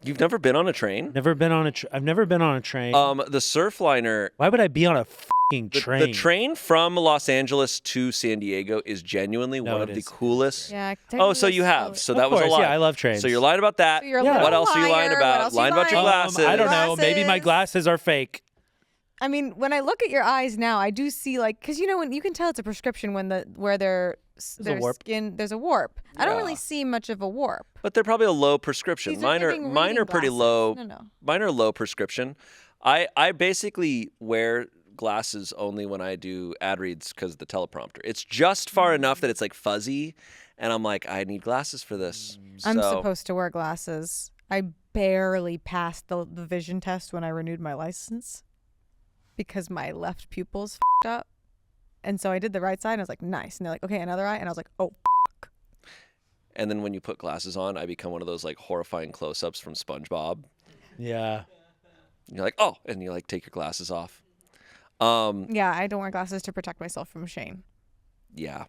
You've never been on a train? Never been on a. I've never been on a train. The Surfliner. Why would I be on a fucking train? The train from Los Angeles to San Diego is genuinely one of the coolest. Yeah. Oh, so you have. So that was a lie. Yeah, I love trains. So you're lying about that. So you're a Yeah. little What else are you lying liar. about? What else are you Lying about your lying? glasses. I don't know. Maybe my glasses are fake. I mean, when I look at your eyes now, I do see like, because you know when you can tell it's a prescription when their warp. skin there's a warp. I don't Yeah. really see much of a warp. But they're probably a low prescription. These are giving Mine reading are pretty glasses. low. No. Mine are low prescription. I basically wear glasses only when I do ad reads because of the teleprompter. It's just far enough that it's like fuzzy, and I'm like, I need glasses for this. I'm So- supposed to wear glasses. I barely passed the vision test when I renewed my license because my left pupil's f***ed up. And so I did the right side and I was like, nice. And they're like, okay, another eye. And I was like, oh, And then when you put glasses on, I become one of those like horrifying close-ups from SpongeBob. Yeah. And you're like, oh, and you like take your glasses off. yeah, I don't wear glasses to protect myself from Shayne. Yeah.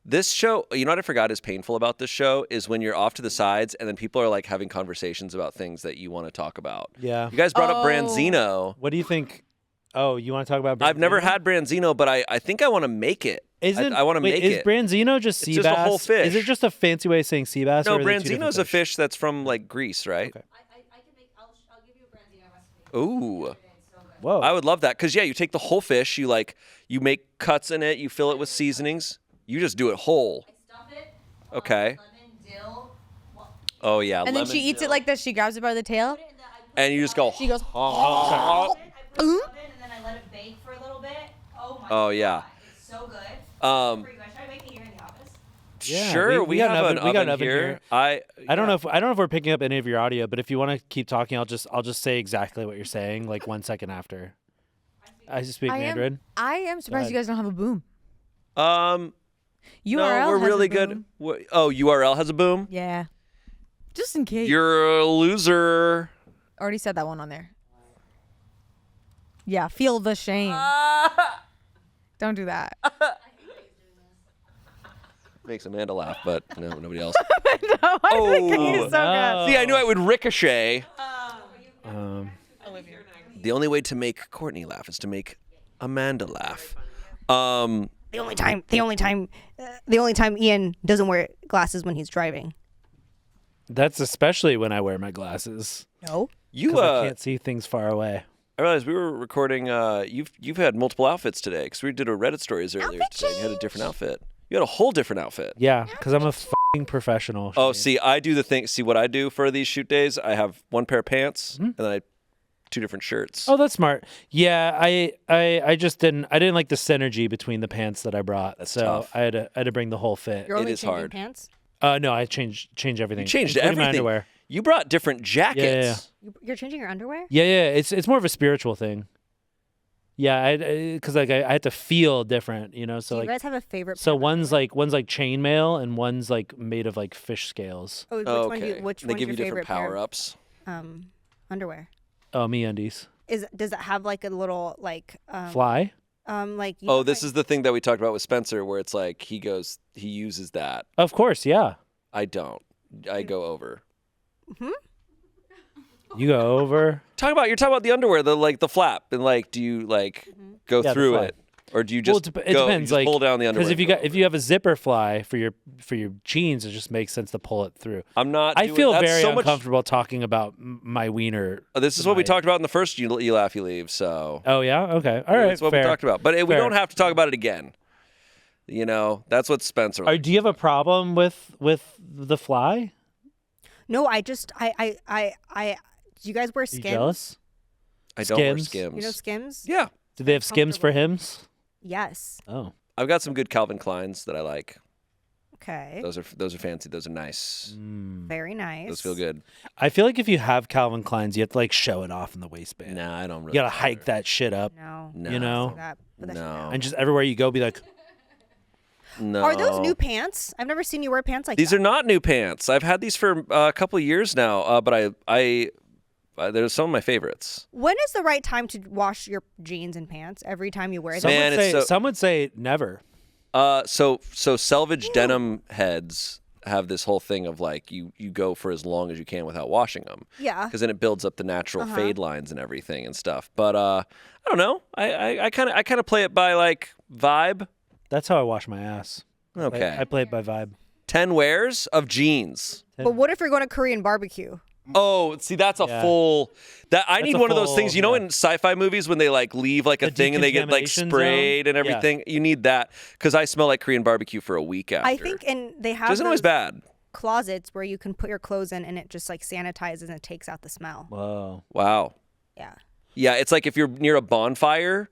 This show, you know what I forgot is painful about this show is when you're off to the sides and then people are like having conversations about things that you want to talk about. Yeah. You guys brought up Branzino. What do you think? Oh, you want to talk about? I've never Branzino? had Branzino, but I think I want to make it. I want to make is it. Branzino just sea It's just a bass? whole fish. Is it just a fancy way of saying sea bass? No, or are they two different Branzino's a fish that's from like Greece, right? Okay. I'll give you a Branzino recipe. Ooh. Whoa. I would love that because you take the whole fish, you make cuts in it, you fill it with seasonings, you just do it whole. I stuff it. Okay. Lemon, dill. Oh yeah. And then she eats it like this. She grabs it by the tail. and you just go. She goes, I put it in the oven and then I let it bake for a little bit. Oh my Oh yeah. God, it's so good. Um, For you guys, should I make it here in the office? Yeah, sure, we got have an we got oven here. I don't know if we're picking up any of your audio, but if you want to keep talking, I'll just say exactly what you're saying, like 1 second after. I just speak Mandarin. I am surprised you guys don't have a boom. URL URL no, we're has really a good. boom. Oh, URL has a boom. Yeah. Just in case. You're a loser. Already said that one on there. Yeah, feel the shame. Don't do that. Makes Amanda laugh, but no, nobody else. No, I think he's so no. See, I knew it would ricochet. Olivia. The only way to make Courtney laugh is to make Amanda laugh. The only time Ian doesn't wear glasses when he's driving. That's especially when I wear my glasses. No. You 'Cause I can't see things far away. I realized we were recording. You've had multiple outfits today because we did a Reddit stories earlier today. And you had a different outfit. You had a whole different outfit. Yeah, because I'm a fucking professional. Oh, Shane. see, I do the thing. See what I do for these shoot days? I have one pair of pants and then I two different shirts. Oh, that's smart. Yeah, I just didn't like the synergy between the pants that I brought. That's so tough. I had to bring the whole fit. You're only is changing hard. pants? No, I change everything. You changed including my everything. underwear. You brought different jackets. You're changing your underwear? Yeah. It's more of a spiritual thing. Yeah, because I had to feel different, you know. So Do you like, guys have a favorite? so pair of one's underwear? like chainmail and one's like made of like fish scales. Oh, which Oh, one? okay. Which they one's give your you different favorite pair power of, ups. underwear? Oh, MeUndies. does it have like a little like Fly? like Oh, this is the thing that we talked about with Spencer, where it's like he uses that. Of course, yeah. I don't. I go over. You go over. You're talking about the underwear, the flap, and like, do you like go Yeah, the through fly. it, or do you just it go, depends. you just Like pull down the underwear? because if you have a zipper fly for your jeans, it just makes sense to pull it through. I'm not. I doing, feel that's very so much. uncomfortable talking about my wiener. This is what we talked about in the first You Laugh, You Leave. So Oh yeah, okay, all right. that's what fair. we talked about. But we Fair. don't have to talk about it again. You know, that's what Spencer. Do you have a problem with the fly? No, I just I do you guys wear Are you Skims? jealous? I don't wear Skims? Skims. You know Skims? Yeah, Do they have Skims for hims? Yes. Oh, I've got some good Calvin Kleins that I like. Okay. Those are fancy. Those are nice. Very nice. Those feel good. I feel like if you have Calvin Kleins, you have to like show it off in the waistband. Nah, I don't really. You gotta hike that shit up, No. No. you know, Put that shit No. down. and just everywhere you go, be like, No. Are those new pants? I've never seen you wear pants like These that. are not new pants. I've had these for a couple of years now, but I there's some of my favorites. When is the right time to wash your jeans and pants? Every time you wear them? some Man, would it's say, so- some would say never. So selvage denim heads have this whole thing of like you go for as long as you can without washing them. Yeah. Because then it builds up the natural fade lines and everything and stuff. But I don't know. I kind of play it by like vibe. That's how I wash my ass. Okay. I play it by vibe. 10 wears of jeans. But what if you're going to Korean barbecue? Oh, see, that's a Yeah. full. That I That's need a one of those full- things. You know, yeah. in sci-fi movies when they like leave like a The thing and they get like decontamination sprayed zone? and Yeah. everything. You need that because I smell like Korean barbecue for a week after. I think, and they have Which isn't always those bad. closets where you can put your clothes in and it just like sanitizes and it takes out the smell. Whoa. Wow. Yeah. Yeah, it's like if you're near a bonfire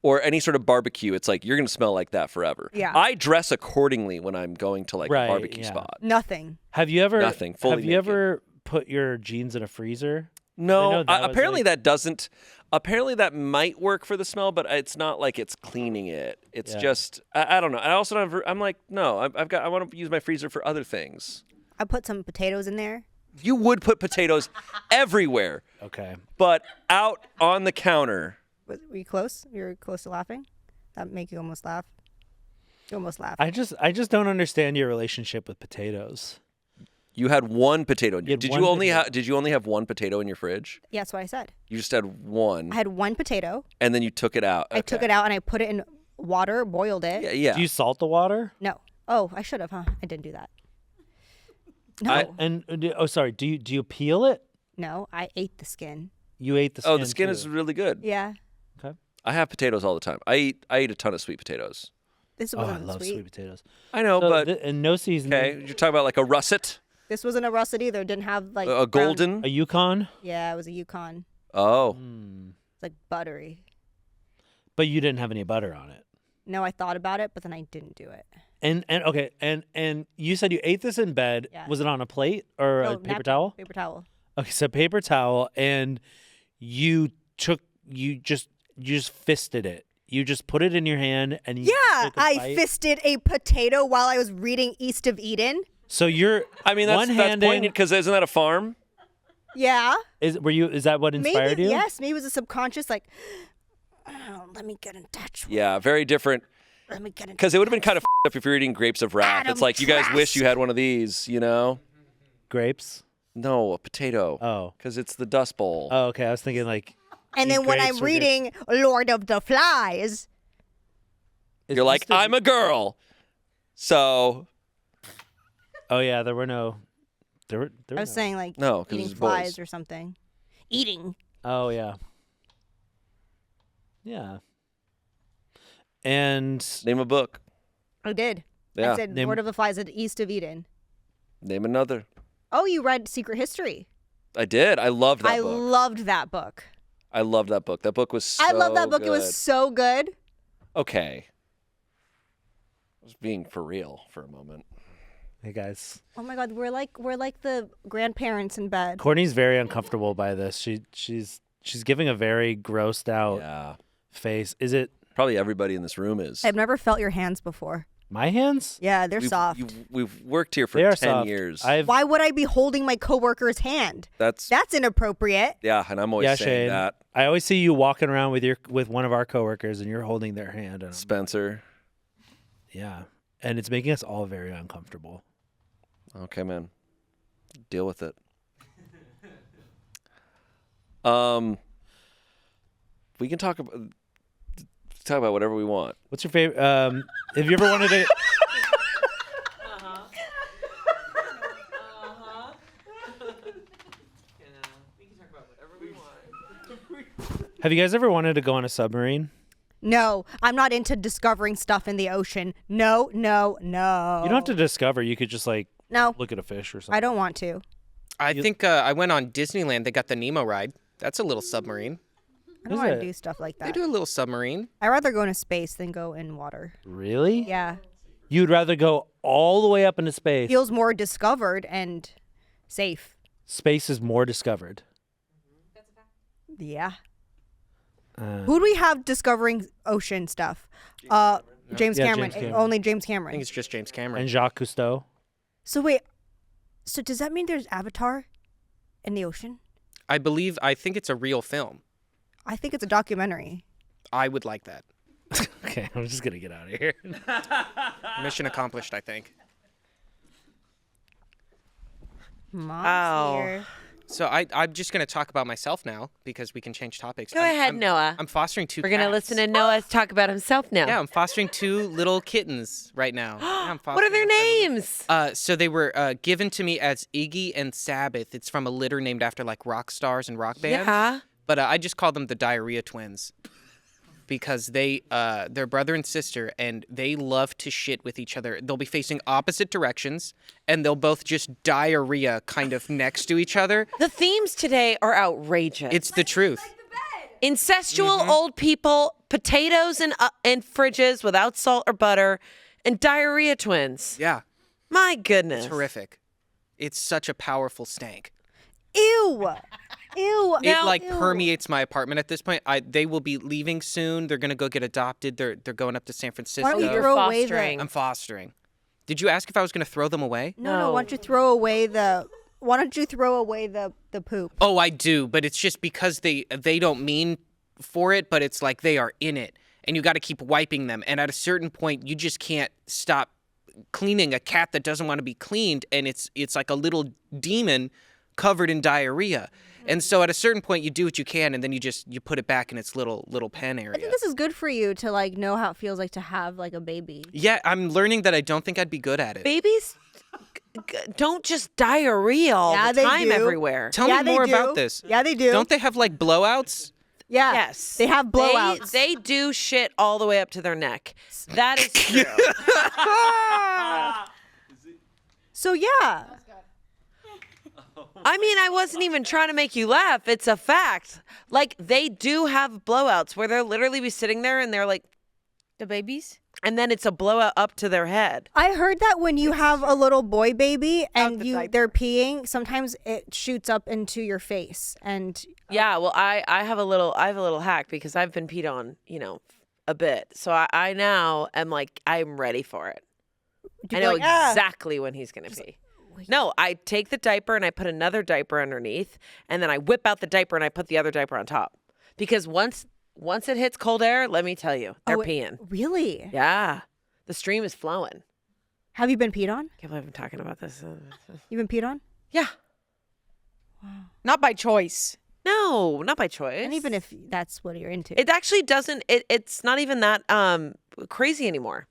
or any sort of barbecue, it's like you're gonna smell like that forever. Yeah. I dress accordingly when I'm going to like Right, a barbecue yeah. spot. Nothing. Have you ever? Nothing, fully Have you naked. ever put your jeans in a freezer? No, know that was, apparently like- that doesn't. Apparently that might work for the smell, but it's not like it's cleaning it. It's Yeah. just I don't know. I also don't. I'm like no. I want to use my freezer for other things. I put some potatoes in there. You would put potatoes everywhere, Okay. but out on the counter. Were you close? You were close to laughing? That make you almost laugh? You almost laughed. I just don't understand your relationship with potatoes. You had one potato. You had Did one you only potato. have? Did you only have one potato in your fridge? Yeah, that's what I said. You just had one, I had one potato. and then you took it out. I took it out and I put it in water, boiled it. Yeah, yeah. Do you salt the water? No. Oh, I should have, huh? I didn't do that. No. And sorry. Do you peel it? No, I ate the skin. You ate the skin. Oh, the skin too. is really good. Yeah. Okay. I have potatoes all the time. I eat a ton of sweet potatoes. This Oh, I wasn't love sweet. sweet potatoes. I know, So but and no seasoning. okay. You're talking about like a russet, This wasn't a russet either. It didn't have like a brown- golden. A Yukon. Yeah, it was a Yukon. Oh, It's like buttery. But you didn't have any butter on it. No, I thought about it, but then I didn't do it. And okay, and you said you ate this in bed. Yeah. Was it on a plate or No, a paper napkin, towel? Paper towel. Okay, so paper towel, and you just fisted it. You just put it in your hand and you Yeah, took a I bite. fisted a potato while I was reading East of Eden. So you're I mean that's one-handing. poignant because isn't that a farm? Yeah. Is that what inspired Maybe, you? yes. Maybe it was a subconscious, like, oh, let me get in touch with Yeah, very different. Let me get in Because it would have been kind of up if you're eating grapes of wrath. Adam It's like you guys wish you Trask. had one of these, you know? Grapes. No, a potato. Oh. Because it's the Dust Bowl. Oh, okay. I was thinking like. And eat then when grapes I'm or grapes. reading Lord of the Flies, You're like, I'm a girl. So, Oh yeah, there were no. There were I was no- saying like No, 'cause eating it's flies boys. or something. Eating. Oh yeah. Yeah. And name a book. I did. Yeah. I said Name- Lord of the Flies at East of Eden. Name another. Oh, you read Secret History. I did. I loved that I book. loved that book. I loved that book. That book was so I love that book. It was good. so good. Okay. I was being for real for a moment. hey guys, Oh my God, we're like the grandparents in bed. Courtney's very uncomfortable by this. She's giving a very grossed out Yeah. face. Is it? Probably everybody in this room is. I've never felt your hands before. My hands? Yeah, they're soft. We've worked here for They are 10 soft. years. Why would I be holding my coworker's hand? That's inappropriate. yeah, and I'm always Yeah, saying Shane. that. I always see you walking around with one of our coworkers, and you're holding their hand. And Spencer. yeah, and it's making us all very uncomfortable. Okay, man. Deal with it. We can talk about whatever we want. What's your favorite? Have you ever wanted to? Have you guys ever wanted to go on a submarine? No, I'm not into discovering stuff in the ocean. No, no, no. You don't have to discover. You could just No, look at a fish or something. I don't want to. I think I went on Disneyland. They got the Nemo ride. That's a little submarine. I don't Is want it? to do stuff like They that. do a little submarine. I'd rather go into space than go in water. Really? Yeah. You'd rather go all the way up into space. Feels more discovered and safe. Space is more discovered. Yeah. Who do we have discovering ocean stuff? James Yeah, Cameron. James Cameron. Only James I think Cameron. it's just James Cameron. And Jacques Cousteau. So wait. So does that mean there's Avatar in the ocean? I think it's a real film. I think it's a documentary. I would like that. Okay, I'm just gonna get out of here. Mission accomplished, I think. Mom's Wow. here. So I'm just going to talk about myself now because we can change topics. Go ahead, Noah. I'm fostering 2 We're going to cats. listen to Noah talk about himself now. Yeah, I'm fostering 2 little kittens right now. Yeah, I'm What are their fostering names? So they were given to me as Iggy and Sabbath. It's from a litter named after like rock stars and rock bands. Yeah. But I just call them the Diarrhea Twins because they're brother and sister and they love to shit with each other. They'll be facing opposite directions and they'll both just diarrhea kind of next to each other. The themes today are outrageous. It's the truth. Incestual old people, potatoes and fridges without salt or butter, and diarrhea twins. Yeah, My goodness. it's horrific. It's such a powerful stank. Ew. Ew. It like Ew. permeates my apartment at this point. They will be leaving soon. They're gonna go get adopted. They're going up to San Francisco. Why don't you You're throw away fostering. the? I'm fostering. Did you ask if I was gonna throw them away? No. Why don't you throw away the? Why don't you throw away the poop? Oh, I do, but it's just because they don't mean for it, but it's like they are in it, and you got to keep wiping them. And at a certain point, you just can't stop cleaning a cat that doesn't want to be cleaned, and it's like a little demon covered in diarrhea. And so at a certain point, you do what you can, and then you put it back in its little pen I area. think this is good for you to like know how it feels like to have like a baby. Yeah, I'm learning that I don't think I'd be good at it. Babies don't just diarrhea all Yeah, the they time do. everywhere. Tell Yeah, me they more do. about this. Yeah, they do. Don't they have like blowouts? Yeah. Yes. They have blowouts. They do shit all the way up to their neck. That is true. So yeah. I mean, I wasn't even trying to make you laugh. It's a fact. Like, they do have blowouts where they'll literally be sitting there and they're like, The babies? and then it's a blowout up to their head. I heard that when you have a little boy baby and the diaper. they're peeing, sometimes it shoots up into your face and Yeah, well, I have a little hack because I've been peed on, a bit. So I now am like, I'm ready for it. do I you know go like, "Ah." exactly when he's going to pee. No, I take the diaper and I put another diaper underneath, and then I whip out the diaper and I put the other diaper on top. Because once it hits cold air, let me tell you, they're Oh, peeing. Really? Yeah. The stream is flowing. Have you been peed on? Can't believe I'm talking about this. You've been peed on? Yeah. Not by choice. No, not by choice. And even if that's what you're into. it actually doesn't, it's not even that crazy anymore.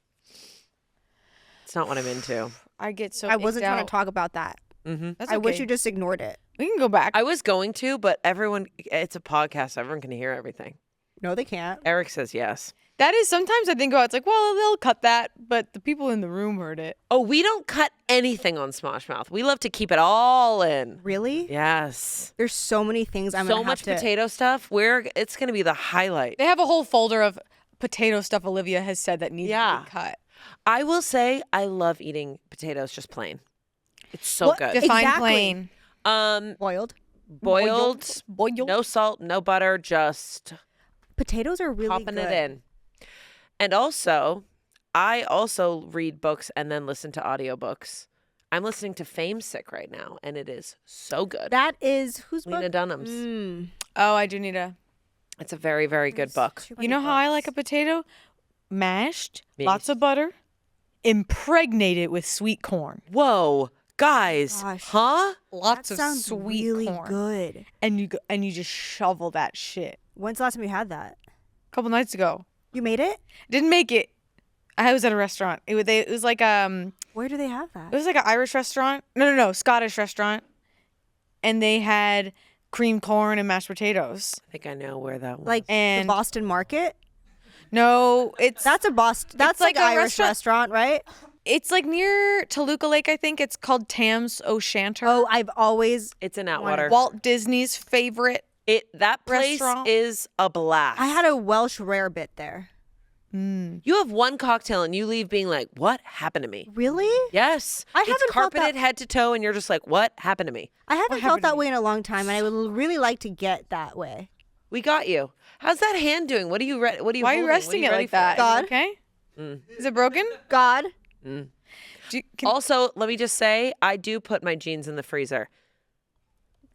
It's not what I'm into. I get so I wasn't icked trying out. to talk about that. Mm-hmm. That's I wish okay. you just ignored it. We can go back. I was going to, but it's a podcast. Everyone can hear everything. No, they can't. Eric says yes. That is sometimes I think about it's like, well, they'll cut that, but the people in the room heard it. Oh, we don't cut anything on Smosh Mouth. We love to keep it all in. Really? Yes. There's so many things I'm So gonna much have to. potato stuff. It's going to be the highlight. They have a whole folder of potato stuff Olivia has said that needs to be cut. I will say I love eating potatoes just plain. It's so What- good. Define Exactly. plain. Boiled. Boiled, Boiled. no salt, no butter, just Potatoes are really popping good. it in. And also, I also read books and then listen to audiobooks. I'm listening to Fame Sick right now, and it is so good. That is whose Lena book? Dunham's. Oh, I do need a. It's a very, very good book. You know how I like a potato? Mashed, Me. lots of butter, impregnated with sweet corn. Whoa, guys, Gosh. huh? Lots That of sounds sweet really corn. good. And you just shovel that shit. When's the last time you had that? A couple nights ago. You made it? Didn't make it. I was at a restaurant. It was like Where do they have that? it was like an Irish restaurant. No, Scottish restaurant. And they had creamed corn and mashed potatoes. I think I know where that was. Like And- the Boston Market? No, it's That's a Boston. That's like like an a Irish restaurant, right? it's like near Toluca Lake, I think. It's called Tam's O'Shanter. Oh, I've always. It's in Atwater. Walt Disney's favorite. That place Restaurant. is a blast. I had a Welsh rarebit there. You have one cocktail and you leave being like, what happened to me? Really? Yes. I It's haven't felt carpeted that- head to toe and you're just like, what happened to me? I haven't felt happened to that me? way in a long time, and I would really like to get that way. We got you. How's that hand doing? What are you what are you Why are you holding? What resting it ready like for? that? God. Is it okay? Is it broken? God. Also, let me just say, I do put my jeans in the freezer.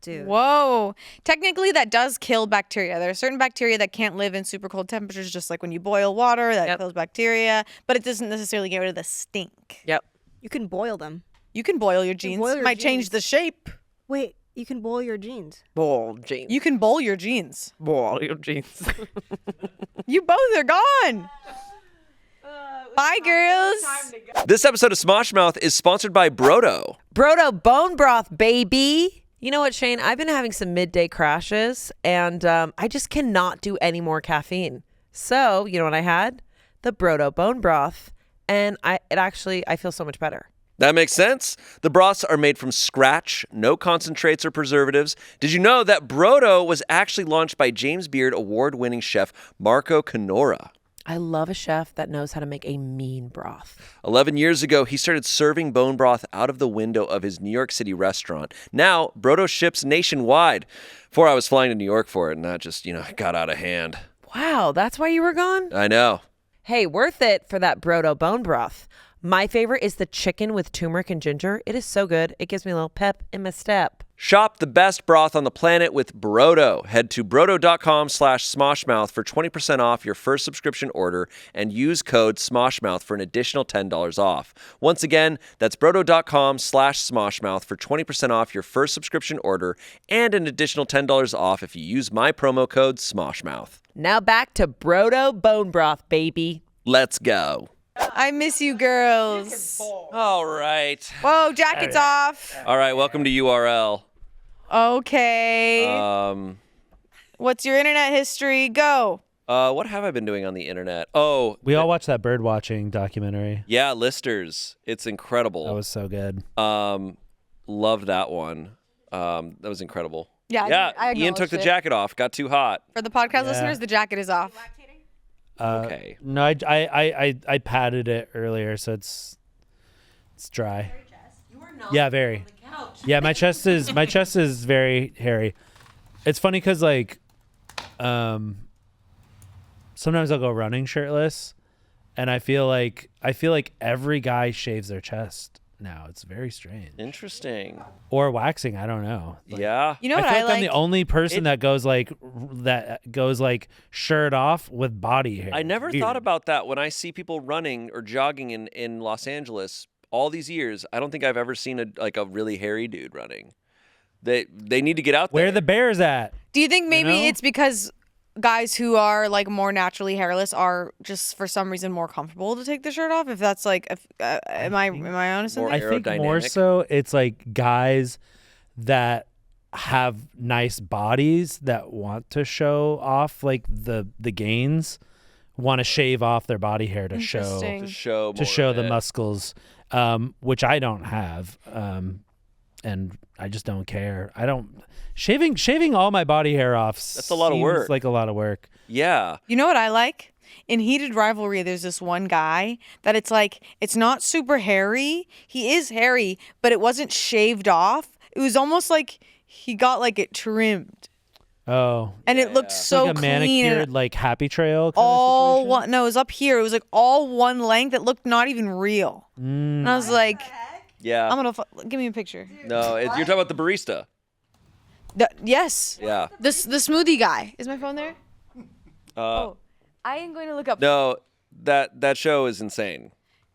Dude. Whoa. Technically, that does kill bacteria. There are certain bacteria that can't live in super cold temperatures, just like when you boil water, that Yep. kills bacteria, but it doesn't necessarily get rid of the stink. Yep. You can boil them. You can boil your jeans. boil your Might change jeans. the shape. Wait, you can boil your jeans. Ball jeans. You can boil your jeans. ball your jeans. You both are gone. Bye, girls. This episode of Smosh Mouth is sponsored by Brodo. Brodo bone broth, baby. You know what, Shayne? I've been having some midday crashes, and I just cannot do any more caffeine. So, you know what I had? The Brodo bone broth, and I feel so much better. That makes sense. The broths are made from scratch, no concentrates or preservatives. Did you know that Brodo was actually launched by James Beard award-winning chef Marco Canora? I love a chef that knows how to make a mean broth. 11 years ago, he started serving bone broth out of the window of his New York City restaurant. Now, Brodo ships nationwide. Before I was flying to New York for it, and that just, got out of hand. Wow, that's why you were gone? I know. Hey, worth it for that Brodo bone broth. My favorite is the chicken with turmeric and ginger. It is so good. It gives me a little pep in my step. Shop the best broth on the planet with Brodo. Head to brodo.com/smoshmouth for 20% off your first subscription order and use code SMOSHMOUTH for an additional $10 off. Once again, that's brodo.com/smoshmouth for 20% off your first subscription order and an additional $10 off if you use my promo code SMOSHMOUth. Now back to Brodo bone broth, baby. Let's go. I miss you, girls. All right. Whoa, jacket's off. All right, welcome to URL. Okay. What's your internet history? Go. What have I been doing on the internet? Oh, We all watched that bird watching documentary. yeah, Listers. It's incredible. That was so good. Loved that one. That was incredible. Yeah, Yeah, I Ian took the acknowledged it. jacket off. Got too hot. For the podcast Yeah. listeners, the jacket is off. Okay. No, I patted it earlier, so it's dry. Yeah, very. Yeah, my chest is very hairy. It's funny because sometimes I'll go running shirtless, and I feel like every guy shaves their chest now. It's very strange. Interesting. Or waxing, I don't know. Yeah. You know I what feel I like I'm the only person It- that goes shirt off with body hair. I never Weird. thought about that when I see people running or jogging in Los Angeles all these years. I don't think I've ever seen a really hairy dude running. They need to get out there. Where the bears at? Do you think maybe know? it's because guys who are more naturally hairless are just for some reason more comfortable to take the shirt off? If that's am I honest in more that? I think more aerodynamic. so it's guys that have nice bodies that want to show off the gains, want to shave off their body hair to show Interesting. to show more of the it. muscles, which I don't have, and I just don't care. I don't shaving all my body hair off. That's a lot of seems work. Like a lot of work. Yeah. You know what I like? In Heated Rivalry, there's this one guy that it's not super hairy. He is hairy, but it wasn't shaved off. It was almost like he got it trimmed. Oh. and it looked so like a clean. manicured, And like happy trail. Kind all of situation? one. No, it was up here. It was like all one length. It looked not even real. And I was like, Yeah. I'm gonna give me a picture. No, you're talking about the barista. Yes. Yeah. The smoothie guy. Is my phone there? Uh, I am going to look up. No, that show is insane.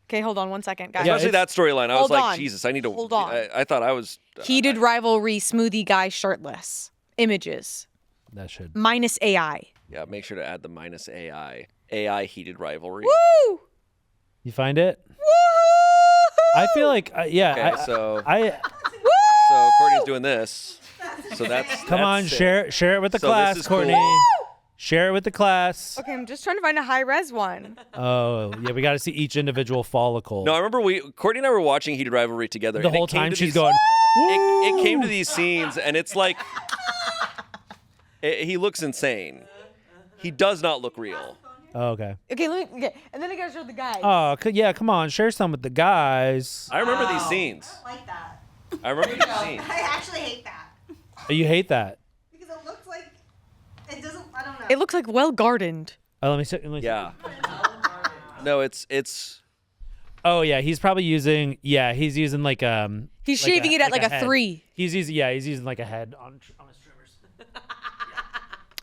Okay, hold on one second, guys. Especially that storyline. I was Hold like, on. Jesus, I need to. Hold on. I thought I was. Heated rivalry smoothie guy shirtless. Images. That should. Minus AI. Yeah, make sure to add the minus AI. AI heated rivalry. Woo! You find it? Woo! I feel like, yeah. Okay, so Woo! Courtney's doing this. So that's. Come on, that's it. share it with the So this class, is Courtney. cool. Share it with the class. Okay, I'm just trying to find a high res one. Oh, yeah, we got to see each individual follicle. No, I remember Courtney and I were watching Heated Rivalry together. the and it whole came time to she's these- going, It came to these scenes, and it's like. He looks insane. He does not look real. oh, okay. Okay, and then I gotta show the guy. Oh, yeah, come on, share some with the guys. I remember these scenes. I like that. I remember these scenes. I actually hate that Oh, you hate that. because it looks like it doesn't. I don't know. It looks like well gardened. Oh, let me see. Yeah. No, it's. Oh, yeah, he's probably using, he's using like, He's like shaving it at like a head. 3. He's using like a head on his trimmers.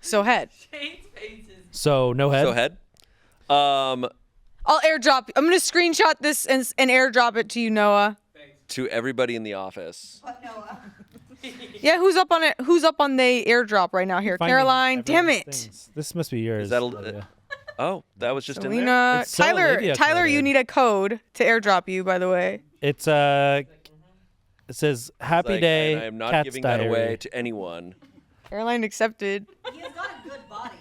So head. So, no head? So head. I'll airdrop. I'm gonna screenshot this and airdrop it to you, Noah. To everybody in the office. But Noah. Yeah, who's up on it? Who's up on the airdrop right now here? Finding Caroline. Damn everyone's it. things. This must be yours. Is that Olivia. Oh, that was just in there. Selina. It's so Tyler. Olivia Tyler, you coded. need a code to airdrop you. By the way. It's it says happy Like, day. and I am not Cat's giving diary. that away to anyone. Caroline accepted. He has got a good body.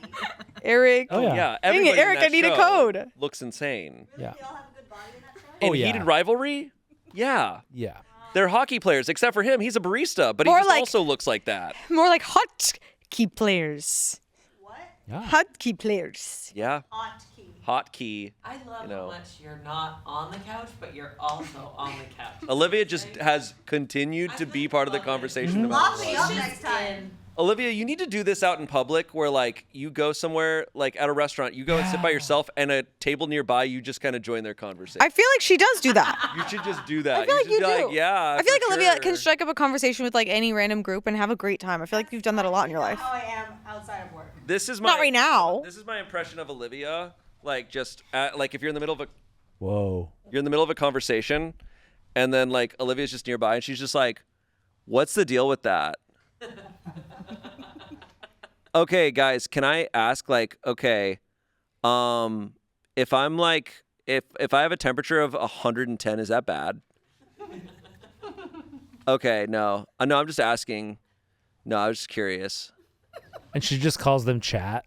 Eric. Oh, yeah. Yeah, Dang it, everybody in Eric, that I need a show code. Looks insane. Yeah. They all have a good body in that show. Oh, In yeah. Heated Rivalry? Yeah. Yeah. They're hockey players, except for him. He's a barista, but he More just like- also looks like that. More like hotkey players. What? Yeah. Hotkey players. Yeah. Hot key. Hotkey. I love You know. how much you're not on the couch, but you're also on the couch. Olivia just has continued to be part of the conversation about Lock her me life. up next time. Olivia, you need to do this out in public where, like, you go somewhere, like at a restaurant, you go and sit by yourself, and a table nearby, you just kind of join their conversation. I feel like she does do that. You should just do that. I feel like should you be do. like, yeah. I feel like for Olivia sure. can strike up a conversation with like any random group and have a great time. I feel like you've done that a lot in your life. How I am outside of work. This is my Not right now. This is my impression of Olivia. Like, just like if you're in the middle of Whoa. a conversation, and then like Olivia's just nearby, and she's just like, "What's the deal with that?" Okay, guys, can I ask, like, okay, if I'm like, if I have a temperature of 110, is that bad? Okay, no, no, I'm just asking. No, I was just curious. And she just calls them chat.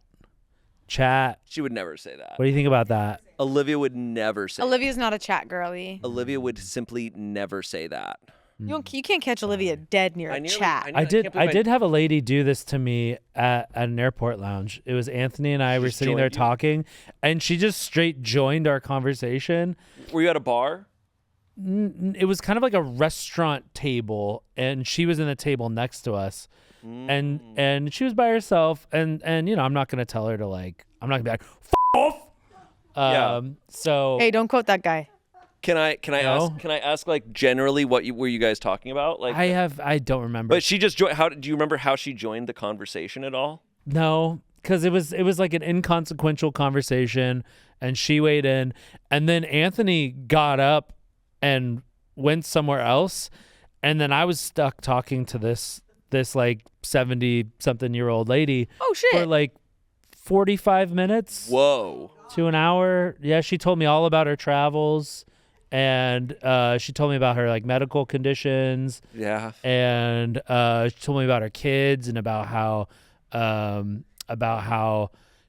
Chat. She would never say that. What do you think about that? Olivia would never say. Olivia's not a chat girly. Olivia would simply never say that. You can't catch Olivia dead near a chat. I did have a lady do this to me at an airport lounge. It was Anthony and I were just sitting there joined you? talking, and she just straight joined our conversation. Were you at a bar? It was kind of like a restaurant table, and she was in the table next to us, and she was by herself, and you know, I'm not gonna tell her to like, I'm not gonna be like, F off. Yeah. So Hey, don't quote that guy. Can I No. ask like generally what were you guys talking about? Like, I don't remember. but she just joined. How do you remember how she joined the conversation at all? No, because it was like an inconsequential conversation, and she weighed in, and then Anthony got up and went somewhere else, and then I was stuck talking to this like 70-something-year-old lady Oh shit. for like 45 minutes Whoa. to an hour. Yeah, she told me all about her travels, and she told me about her like medical conditions, Yeah. and she told me about her kids and about how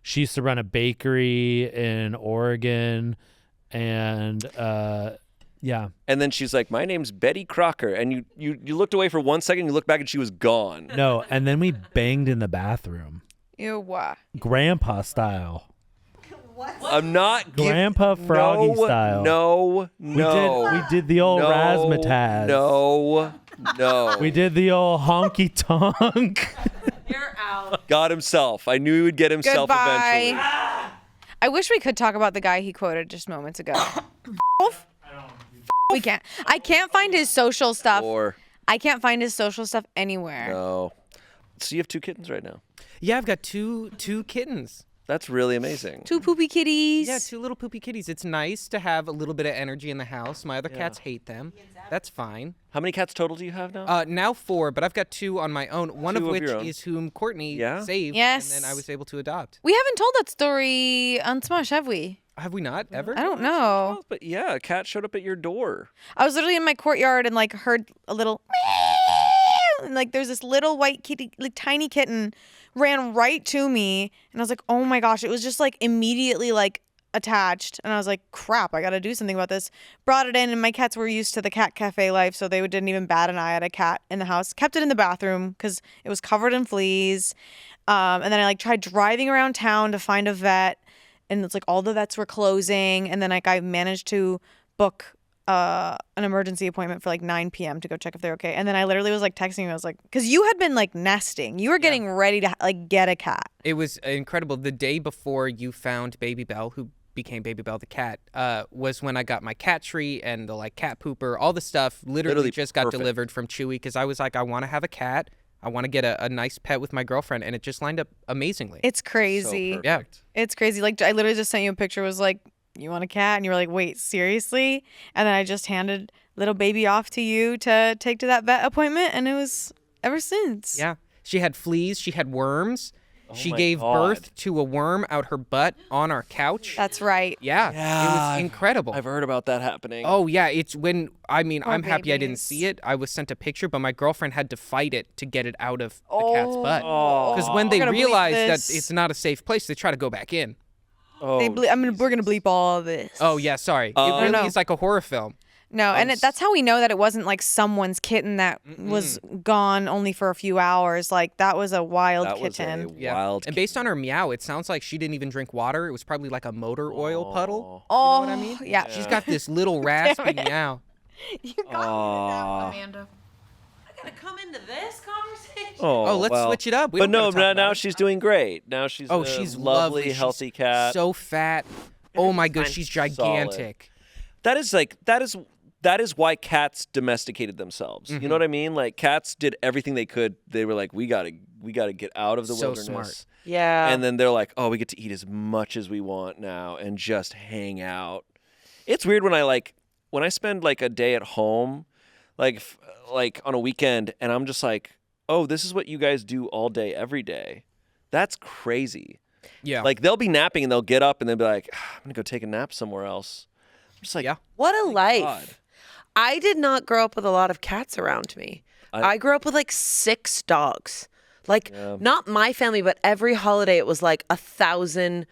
she used to run a bakery in Oregon, and yeah. And then she's like, "My name's Betty Crocker," and you looked away for 1 second. You looked back, and she was gone. No, and then we banged in the bathroom, Ew. grandpa style, What? I'm not. Grandpa Froggy style. No. We did the old razzmatazz. No. We did the old honky tonk. You're Got himself. I knew he would get himself Goodbye. eventually. I wish we could talk about the guy he quoted just moments ago. We can't. I can't find his social stuff. Or I can't find his social stuff anywhere. no. So you have 2 kittens right now. Yeah, I've got two kittens. That's really amazing. 2 poopy kitties. Yeah, 2 little poopy kitties. It's nice to have a little bit of energy in the house. My other cats hate them. That's fine. How many cats total do you have now? Now 4, but I've got 2 on my own. One 2 of of which your own. is whom Courtney Yeah? saved. Yes. And then I was able to adopt. We haven't told that story on Smosh, have we? Have we not ever? I don't know. But yeah, a cat showed up at your door. I was literally in my courtyard and like heard a little meow, and like there's this little white kitty, like tiny kitten, ran right to me, and I was like, oh my gosh! It was just like immediately like attached, and I was like, crap! I gotta do something about this. Brought it in, and my cats were used to the cat cafe life, so they didn't even bat an eye at a cat in the house. Kept it in the bathroom because it was covered in fleas, and then I like tried driving around town to find a vet. And it's like all the vets were closing. And then like I managed to book an emergency appointment for like 9 p.m. to go check if they're okay. And then I literally was like texting you. I was like, because you had been like nesting. You were getting ready to like get a cat. It was incredible. The day before you found Baby Belle, who became Baby Belle the cat, was when I got my cat tree and the like cat pooper, all the stuff literally just got perfect. delivered from Chewy because I was like, I want to have a cat. I want to get a nice pet with my girlfriend, and it just lined up amazingly. It's crazy. So Yeah. perfect. It's crazy. Like I literally just sent you a picture. Was like, you want a cat? And you were like, wait, seriously? And then I just handed little baby off to you to take to that vet appointment, and it was ever since. Yeah. She had fleas. She had worms. She my gave God. birth to a worm out her butt on our couch. That's right. Yeah. It was incredible. I've heard about that happening. Oh, yeah. It's when, I mean, Poor I'm happy I didn't babies. see it. I was sent a picture, but my girlfriend had to fight it to get it out of the cat's butt. Oh. Because when they We're gonna bleep realize that this. it's not a safe place, they try to go back in. Oh, We're gonna bleep all of this. Oh, yeah, sorry. It no. really is like a horror film. No, and that's how we know that it wasn't like someone's kitten that was gone only for a few hours. Like that was a wild that was kitten. a Yeah. wild. And based on her meow, it sounds like she didn't even drink water. It was probably like a motor oil puddle. Oh, what I mean? yeah. She's got this little raspy meow. Amanda. I gotta come into this conversation. Oh, let's switch it up. We But don't no, gotta talk now about it. she's doing great. Now she's Oh, a she's lovely, She's healthy cat. So fat. Oh my gosh, she's gigantic. That is why cats domesticated themselves. You know what I mean? Like cats did everything they could. They were like, we gotta get out of the So wilderness. smart. Yeah. And then they're like, oh, we get to eat as much as we want now and just hang out. It's weird when I spend like a day at home, like on a weekend, and I'm just like, oh, this is what you guys do all day, every day. That's crazy. Yeah. Like they'll be napping and they'll get up and they'll be like, I'm gonna go take a nap somewhere else. I'm just like, Yeah. What a life. God. I did not grow up with a lot of cats around me. I grew up with like 6 dogs. Like not my family, but every holiday it was like 1,000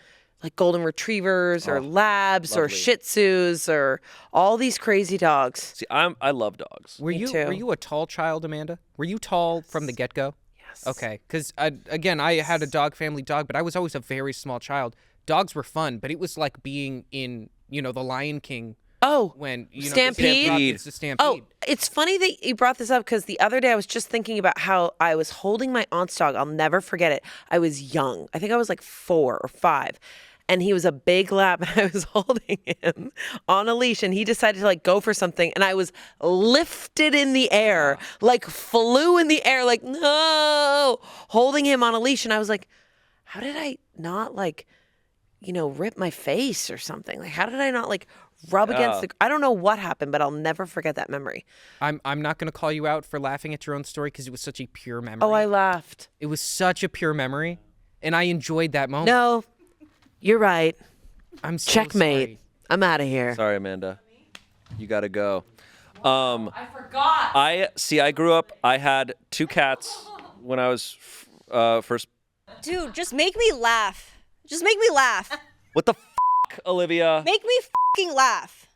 like golden retrievers or labs or lovely. shih tzus or all these crazy dogs. See, I love dogs. Were Me you too. a tall child, Amanda? Were you tall from the get-go? Yes. Okay, because again, I had a dog family dog, but I was always a very small child. Dogs were fun, but it was like being in, the Lion King Oh, when Stampede? It's the Stampede. Oh, it's funny that you brought this up because the other day I was just thinking about how I was holding my aunt's dog. I'll never forget it. I was young. I think I was like 4 or 5. And he was a big lab and I was holding him on a leash and he decided to like go for something and I was lifted in the air, like flew in the air, like no, holding him on a leash. And I was like, how did I not like, rip my face or something? Like, how did I not like rub against the, I don't know what happened, but I'll never forget that memory. I'm not gonna call you out for laughing at your own story because it was such a pure memory. Oh, I laughed. It was such a pure memory, and I enjoyed that moment. No, you're right. I'm so Checkmate. sorry. I'm out of here. Sorry, Amanda. You gotta go. I forgot. I grew up. I had 2 cats when I was first. Dude, just make me laugh. Just make me laugh. What the Olivia? Make me fucking laugh.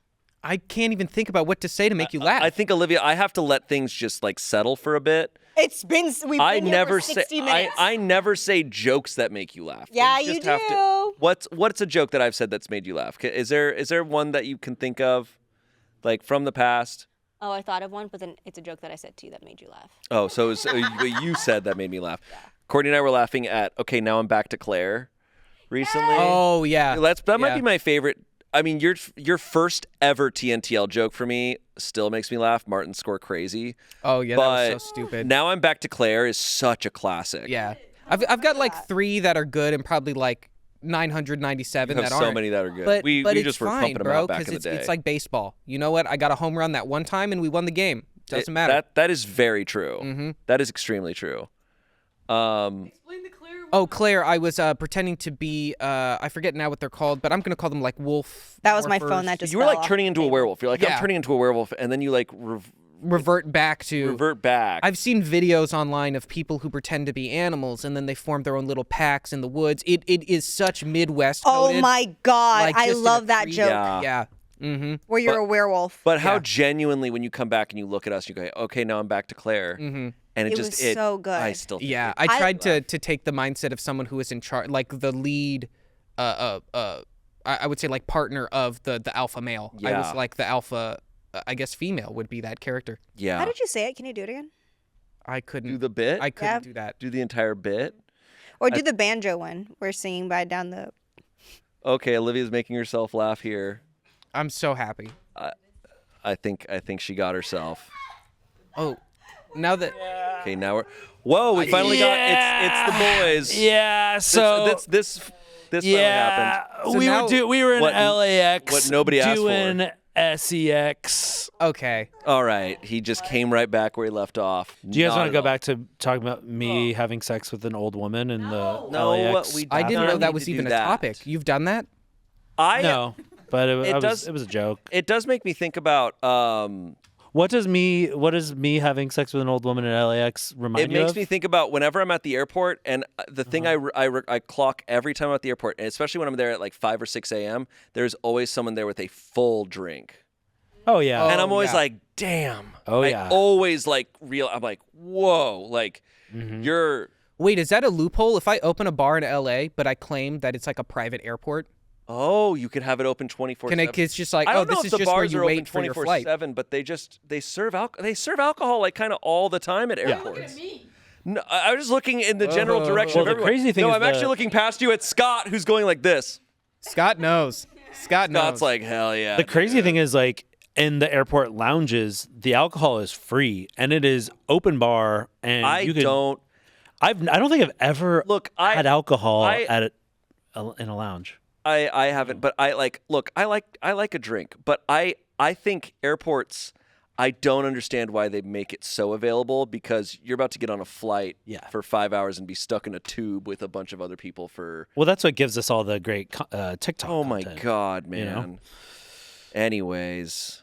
I can't even think about what to say to make you laugh. I think Olivia, I have to let things just like settle for a bit. We've been I here never for 60 say minutes. I never say jokes that make you laugh. Yeah, Things you just have to- do. what's a joke that I've said that's made you laugh? Is there one that you can think of, like from the past? Oh, I thought of one, but then it's a joke that I said to you that made you laugh. Oh, so it was, you said that made me laugh. Courtney and I were laughing at, okay, now I'm back to Claire recently. Oh yeah. That might Yeah. be my favorite. I mean, your first ever TNTL joke for me still makes me laugh. Martin score crazy. Oh yeah, but that was so stupid. Now I'm back to Claire is such a classic. Yeah. I've got like 3 that are good and probably like 997 You have that so aren't. many that are good. But, we it's just were fine, pumping them bro, out back in the because day. it's like baseball. You know what? I got a home run that one time and we won the game. Doesn't matter. That is very true. Mm-hmm. That is extremely true. Oh, Claire, I was pretending to be, I forget now what they're called, but I'm going to call them like wolf. That was my morphers. phone that just You were fell like off turning the into a table. werewolf. You're like, Yeah. I'm turning into a werewolf, and then you like Revert back to. revert back. I've seen videos online of people who pretend to be animals and then they form their own little packs in the woods. It is such Midwest. Oh coded, my god, like, I just in a love that creed. joke Yeah. Mm-hmm. where you're a werewolf. But how Yeah. genuinely, when you come back and you look at us, you go, okay, now I'm back to Claire. Mm-hmm. And it It just was so good. I still think Yeah, it- I tried to take the mindset of someone who is in charge, like the lead, I would say like partner of the alpha male. I was Yeah. like the alpha, I guess female would be that character. yeah. How did you say it? Can you do it again? I couldn't. do the bit? I couldn't Yeah. do that. do the entire bit? Or do the banjo one? We're singing by down the. Okay, Olivia's making herself laugh here. I'm so happy. I think she got herself. Oh, now that Okay, now we're. Whoa, we finally got it's the boys. Yeah. So this finally happened. So we now- we were in What- LAX. what nobody asked for. doing SEX. okay. All right, he just came right back where he left off. Do you guys Not want at to go all. back to talking about me having sex with an old woman in the No, LAX? we- I didn't don't know need that to was do even a that. topic. You've done that? No, but It it was a joke. It does make me think about. What does me having sex with an old woman in LAX remind It you makes of? me think about whenever I'm at the airport, and the thing I clock every time I'm at the airport, and especially when I'm there at like 5 or 6 a.m., there's always someone there with a full drink. Oh yeah. And I'm always yeah. like, damn. Oh, I yeah. always like I'm like, whoa, like you're. Wait, is that a loophole? If I open a bar in LA, but I claim that it's like a private airport, Oh, you could have it open 24/7. can it's just like, I oh, don't know this if is the just where bars you are open wait for your flight? 24/7, but they serve alcohol like kind of all the time at airports. No, I was just looking in the general direction Well, of the everyone. crazy thing no, is I'm actually looking past you at Scott, who's going like this. Scott knows. Scott knows. Scott's like, hell yeah. The crazy thing is, like, in the airport lounges, the alcohol is free and it is open bar, and you can. I don't think I've ever had alcohol in a lounge. I haven't, but I like a drink, but I think airports, I don't understand why they make it so available, because you're about to get on a flight for 5 hours and be stuck in a tube with a bunch of other people for. Well, that's what gives us all the great TikTok. Oh my content, God, man. you know? Anyways,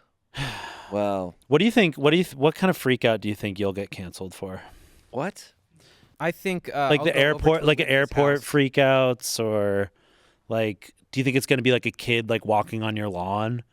well, What do you think? What kind of freak out do you think you'll get canceled for? what? I think Like I'll the go over airport, to like Olivia's airport house. freakouts, or like, do you think it's going to be like a kid like walking on your lawn,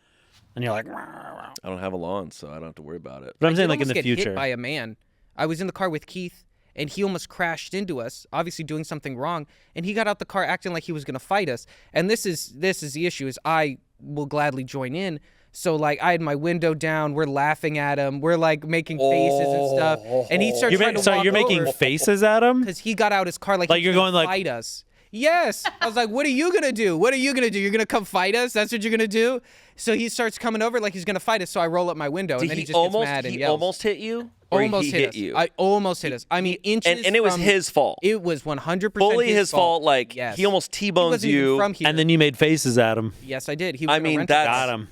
and you're like, I don't have a lawn, so I don't have to worry about it. but I'm I saying did like in almost the get hit future. by a man. I was in the car with Keith, and he almost crashed into us, obviously doing something wrong. And he got out the car acting like he was going to fight us. And this is the issue: is I will gladly join in. So like I had my window down, we're laughing at him, we're like making faces and stuff, and he starts trying to walk You're making over faces at him. because he got out his car like Like he you're was gonna going like- fight us. Yes, I was like, what are you gonna do? What are you gonna do? You're gonna come fight us? That's what you're gonna do? So he starts coming over like he's gonna fight us. So I roll up my window, and Did then he he just gets mad and he yells. almost hit you? Or Almost he hit hit us. you? I almost hit us. I mean, inches. and it was from- his fault. It was 100% Fully his fault. Like yes. he almost He T-bones wasn't even you. from here. And then you made faces at him. yes, I did. He was I in a mean, rental that's- car. Got him.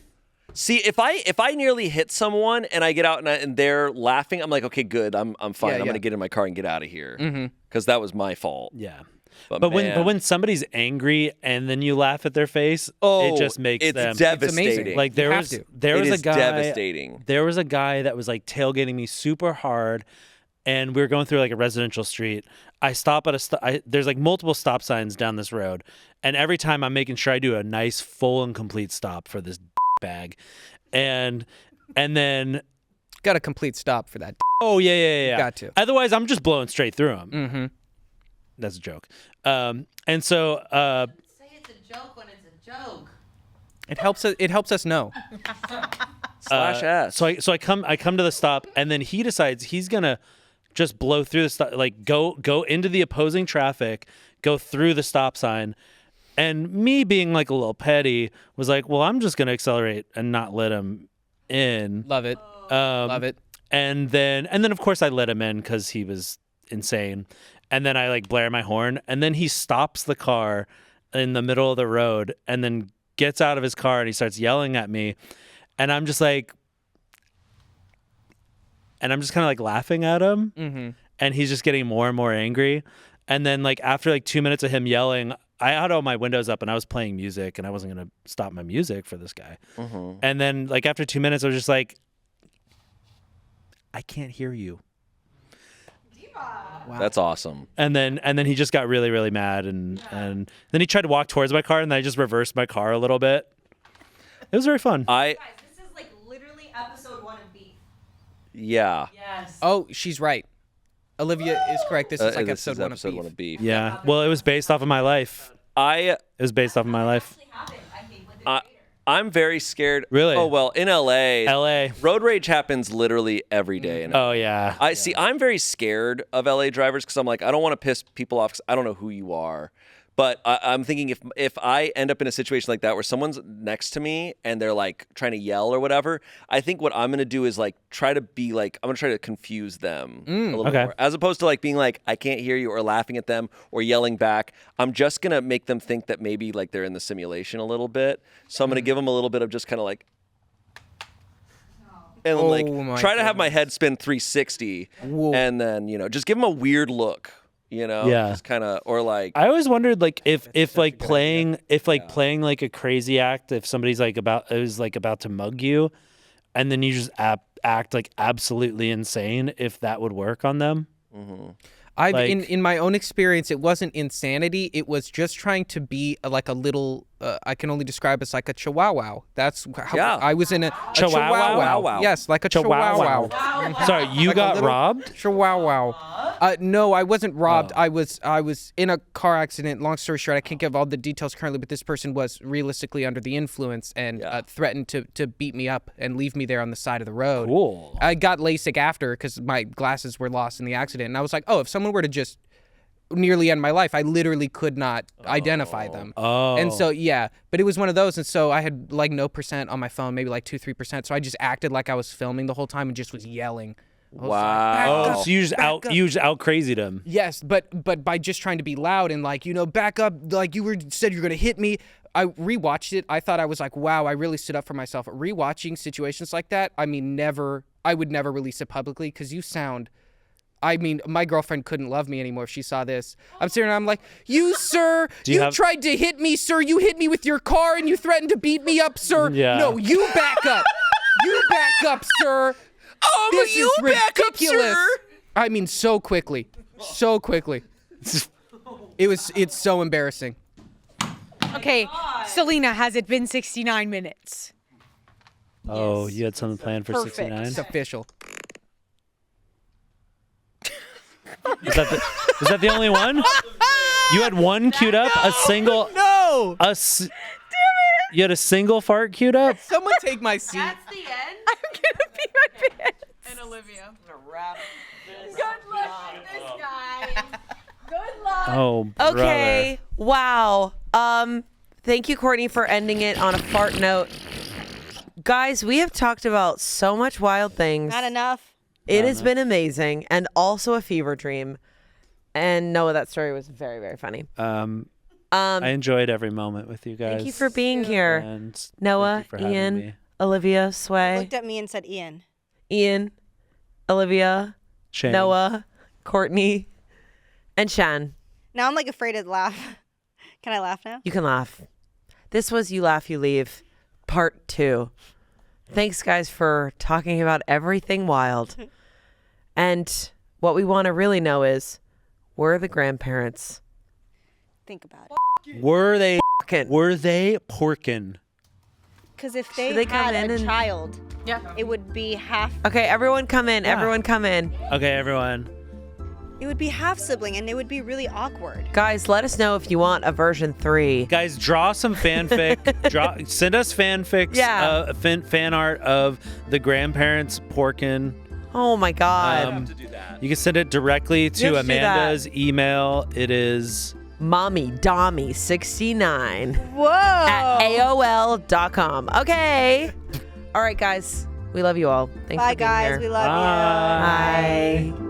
See, if I nearly hit someone and I get out and they're laughing, I'm like, okay, good, I'm fine. Yeah, I'm yeah. gonna get in my car and get out of here because that was my fault. Yeah. But, But man, when somebody's angry and then you laugh at their face, oh, it just makes it's them devastating. like there You have was to. there It was a is guy devastating. There was a guy that was like tailgating me super hard, and we were going through like a residential street. I stop at there's like multiple stop signs down this road, and every time I'm making sure I do a nice full and complete stop for this bag, and then Got a complete stop for that. oh yeah. Got to. Otherwise, I'm just blowing straight through him. Mm-hmm. That's a joke. And so Say it's a joke when it's a joke. It helps us know. Slash S. So I come to the stop, and then he decides he's gonna just blow through the stop, like go into the opposing traffic, go through the stop sign. And me being like a little petty was like, well, I'm just going to accelerate and not let him in. Love it. Love it. And then of course I let him in because he was insane. And then I like blare my horn, and then he stops the car in the middle of the road and then gets out of his car and he starts yelling at me. And I'm just like, and I'm just kind of like laughing at him. Mm-hmm. And he's just getting more and more angry. And then like after like 2 minutes of him yelling, I had all my windows up and I was playing music and I wasn't going to stop my music for this guy. Mm-hmm. And then like after 2 minutes, I was just like, I can't hear you. Wow. That's awesome. And then he just got really, really mad. And then he tried to walk towards my car, and then I just reversed my car a little bit. It was very fun. Guys, This is like literally episode 1 of Beef. Yeah. Yes. Oh, she's right. Olivia is correct. This is like This is episode 1 of Beef. Yeah. Well, it was based off of my life. It was based off of my life. Actually happened, I think, with the I'm very scared. Really? Oh, well, in LA, LA. road rage happens literally every day. In Oh, yeah. I see. I'm very scared of LA drivers because I'm like, I don't want to piss people off because I don't know who you are. But I'm thinking if I end up in a situation like that where someone's next to me and they're like trying to yell or whatever, I think what I'm gonna do is like try to be like I'm gonna try to confuse them a little bit more, as opposed to like being like I can't hear you or laughing at them or yelling back. I'm just gonna make them think that maybe like they're in the simulation a little bit. So I'm gonna give them a little bit of just kind of like. And then, like try to have my head spin 360, and then just give them a weird look. Yeah. Just kind of, or like. I always wondered like if like playing playing like a crazy act, if somebody's like about to mug you, and then you just act like absolutely insane, if that would work on them. Mm-hmm. In my own experience, it wasn't insanity. It was just trying to be like a little. I can only describe as like a chihuahua. That's how I was in a Chihuahua? Yes, like a chihuahua. Sorry, you Like a got little robbed? Chihuahua. No, I wasn't robbed. I was in a car accident. Long story short, I can't give all the details currently, but this person was realistically under the influence and threatened to beat me up and leave me there on the side of the road. Cool. I got LASIK after because my glasses were lost in the accident, and I was like, oh, if someone were to just nearly end my life, I literally could not identify them. Oh. And so but it was one of those, and so I had like no percent on my phone, maybe like 2-3%. So I just acted like I was filming the whole time and just was yelling. Wow. So you just out crazied him. Yes, but by just trying to be loud and like back up, like said you're gonna hit me. I rewatched it. I thought I was like, wow, I really stood up for myself. Rewatching situations like that, I would never release it publicly because you sound. I mean, my girlfriend couldn't love me anymore if she saw this. I'm sitting there, I'm like, you, sir, you tried to hit me, sir. You hit me with your car and you threatened to beat me up, sir. Yeah. No, you back up. You back up, sir. Oh, this but you is back up, ridiculous. sir. I mean, so quickly. So quickly. It's so embarrassing. Okay, Selina, has it been 69 minutes? Oh, you had something planned for Perfect. 69? It's official. Is that the only one? You had one queued up, a single. No. You had a single fart queued up. Someone take my seat. That's the end. I'm gonna pee my pants. And Olivia. I'm gonna wrap this. Good luck with this, guys. Good luck. Oh, brother. Okay. Wow. Thank you, Courtney, for ending it on a fart note. Guys, we have talked about so much wild things. Not enough. It has been amazing and also a fever dream. And Noah, that story was very, very funny. I enjoyed every moment with you guys. Thank you for being here. And Noah, thank you for having Ian, me. Olivia, Sway, Looked at me and said, Ian, Olivia, Shayne. Noah, Courtney, and Shan. Now I'm like afraid to laugh. Can I laugh now? You can laugh. This was You Laugh, You Leave, part 2. Thanks, guys, for talking about everything wild. And what we want to really know is, were the grandparents Think about it. Were they fucking? porkin'? Because if Should they they come had in a and- child, Yeah. it would be half. Okay, everyone come in. Everyone come in. Okay, everyone. It would be half sibling, and it would be really awkward. Guys, let us know if you want a version 3. Guys, draw some fanfic. Send us fanfics. Yeah. Fan art of the grandparents porkin'. Oh my God. to do that. You can send it directly You to have to do that. Amanda's email. It is MommyDommy69 Whoa. at AOL.com. Okay. All right, guys. We love you all. Thanks Bye, for being guys. here. We love you. Bye. Bye.